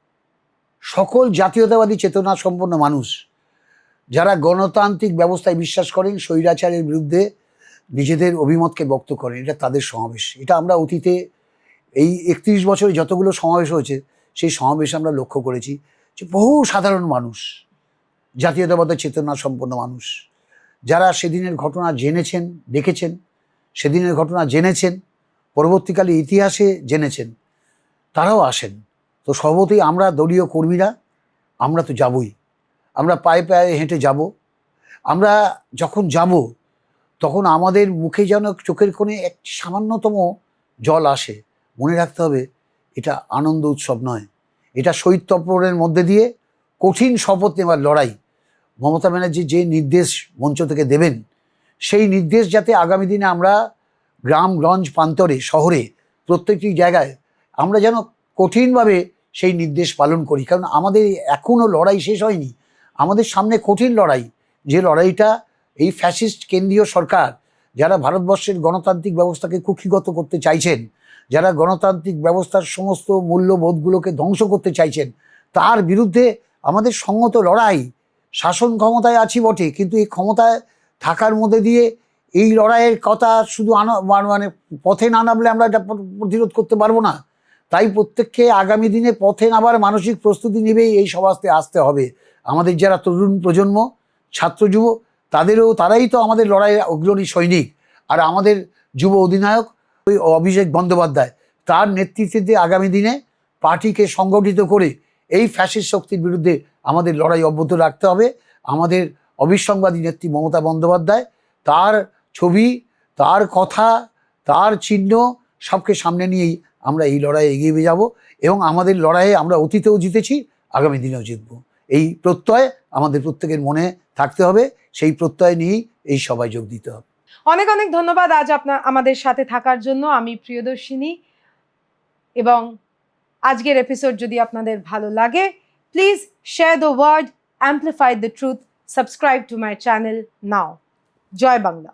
সকল জাতীয়তাবাদী চেতনা সম্পন্ন মানুষ যারা গণতান্ত্রিক ব্যবস্থায় বিশ্বাস করেন, স্বৈরাচারের বিরুদ্ধে নিজেদের অভিমতকে ব্যক্ত করেন, এটা তাদের সমাবেশ। এটা আমরা অতীতে এই 31 বছরে যতগুলো সমাবেশ হয়েছে, সেই সমাবেশে আমরা লক্ষ্য করেছি যে বহু সাধারণ মানুষ, জাতীয়তাবাদের চেতনা সম্পন্ন মানুষ, যারা সেদিনের ঘটনা জেনেছেন, দেখেছেন, সেদিনের ঘটনা জেনেছেন, পরবর্তীকালে ইতিহাসে জেনেছেন, তারাও আসেন। তো সর্বতই আমরা দলীয় কর্মীরা আমরা তো যাবই, আমরা পায়ে পায়ে হেঁটে যাব। আমরা যখন যাব তখন আমাদের মুখে যেন চোখের কোণে এক সামান্যতম জল আসে। মনে রাখতে হবে এটা আনন্দ উৎসব নয়, এটা শহীদ তর্পণের মধ্যে দিয়ে কঠিন শপথ নেওয়ার লড়াই। মমতা ব্যানার্জি যে নির্দেশ মঞ্চ থেকে দেবেন, সেই নির্দেশ যাতে আগামী দিনে আমরা গ্রামগঞ্জ প্রান্তরে শহরে প্রত্যেকটি জায়গায় আমরা যেন কঠিনভাবে সেই নির্দেশ পালন করি। কারণ আমাদের এখনও লড়াই শেষ হয়নি, আমাদের সামনে কঠিন লড়াই। যে লড়াইটা এই ফ্যাসিস্ট কেন্দ্রীয় সরকার, যারা ভারতবর্ষের গণতান্ত্রিক ব্যবস্থাকে কুক্ষিগত করতে চাইছেন, যারা গণতান্ত্রিক ব্যবস্থার সমস্ত মূল্যবোধগুলোকে ধ্বংস করতে চাইছেন, তার বিরুদ্ধে আমাদের সংগত লড়াই। শাসন ক্ষমতায় আছি বটে, কিন্তু এই ক্ষমতায় থাকার মধ্যে দিয়ে এই লড়াইয়ের কথা শুধু মানে পথে না নামলে আমরা এটা প্রতিরোধ করতে পারবো না। তাই প্রত্যেককে আগামী দিনে পথে নামার মানসিক প্রস্তুতি নেবেই এই সভাতে আসতে হবে। আমাদের যারা তরুণ প্রজন্ম, ছাত্র যুব, তারাই তো আমাদের লড়াইয়ের অগ্রণী সৈনিক। আর আমাদের যুব অধিনায়ক ওই অভিষেক বন্দ্যোপাধ্যায়, তার নেতৃত্বে আগামী দিনে পার্টিকে সংগঠিত করে এই ফ্যাসিস্ট শক্তির বিরুদ্ধে আমাদের লড়াই অব্যাহত রাখতে হবে। আমাদের অবিসংবাদী নেত্রী মমতা বন্দ্যোপাধ্যায়, তার ছবি, তার কথা, তার চিহ্ন সবকে সামনে নিয়েই আমরা এই লড়াইয়ে এগিয়ে যাব। এবং আমাদের লড়াইয়ে আমরা অতীতেও জিতেছি, আগামী দিনেও জিতব। এই প্রত্যয় আমাদের প্রত্যেকের মনে থাকতে হবে। সেই প্রত্যয় নিয়েই এই সভায় যোগ দিতে হবে। অনেক অনেক ধন্যবাদ আজ আমাদের সাথে থাকার জন্য। আমি প্রিয়দর্শিনী, এবং আজকের এপিসোড যদি আপনাদের ভালো লাগে, please share the word, amplify the truth, subscribe to my channel now. জয় বাংলা।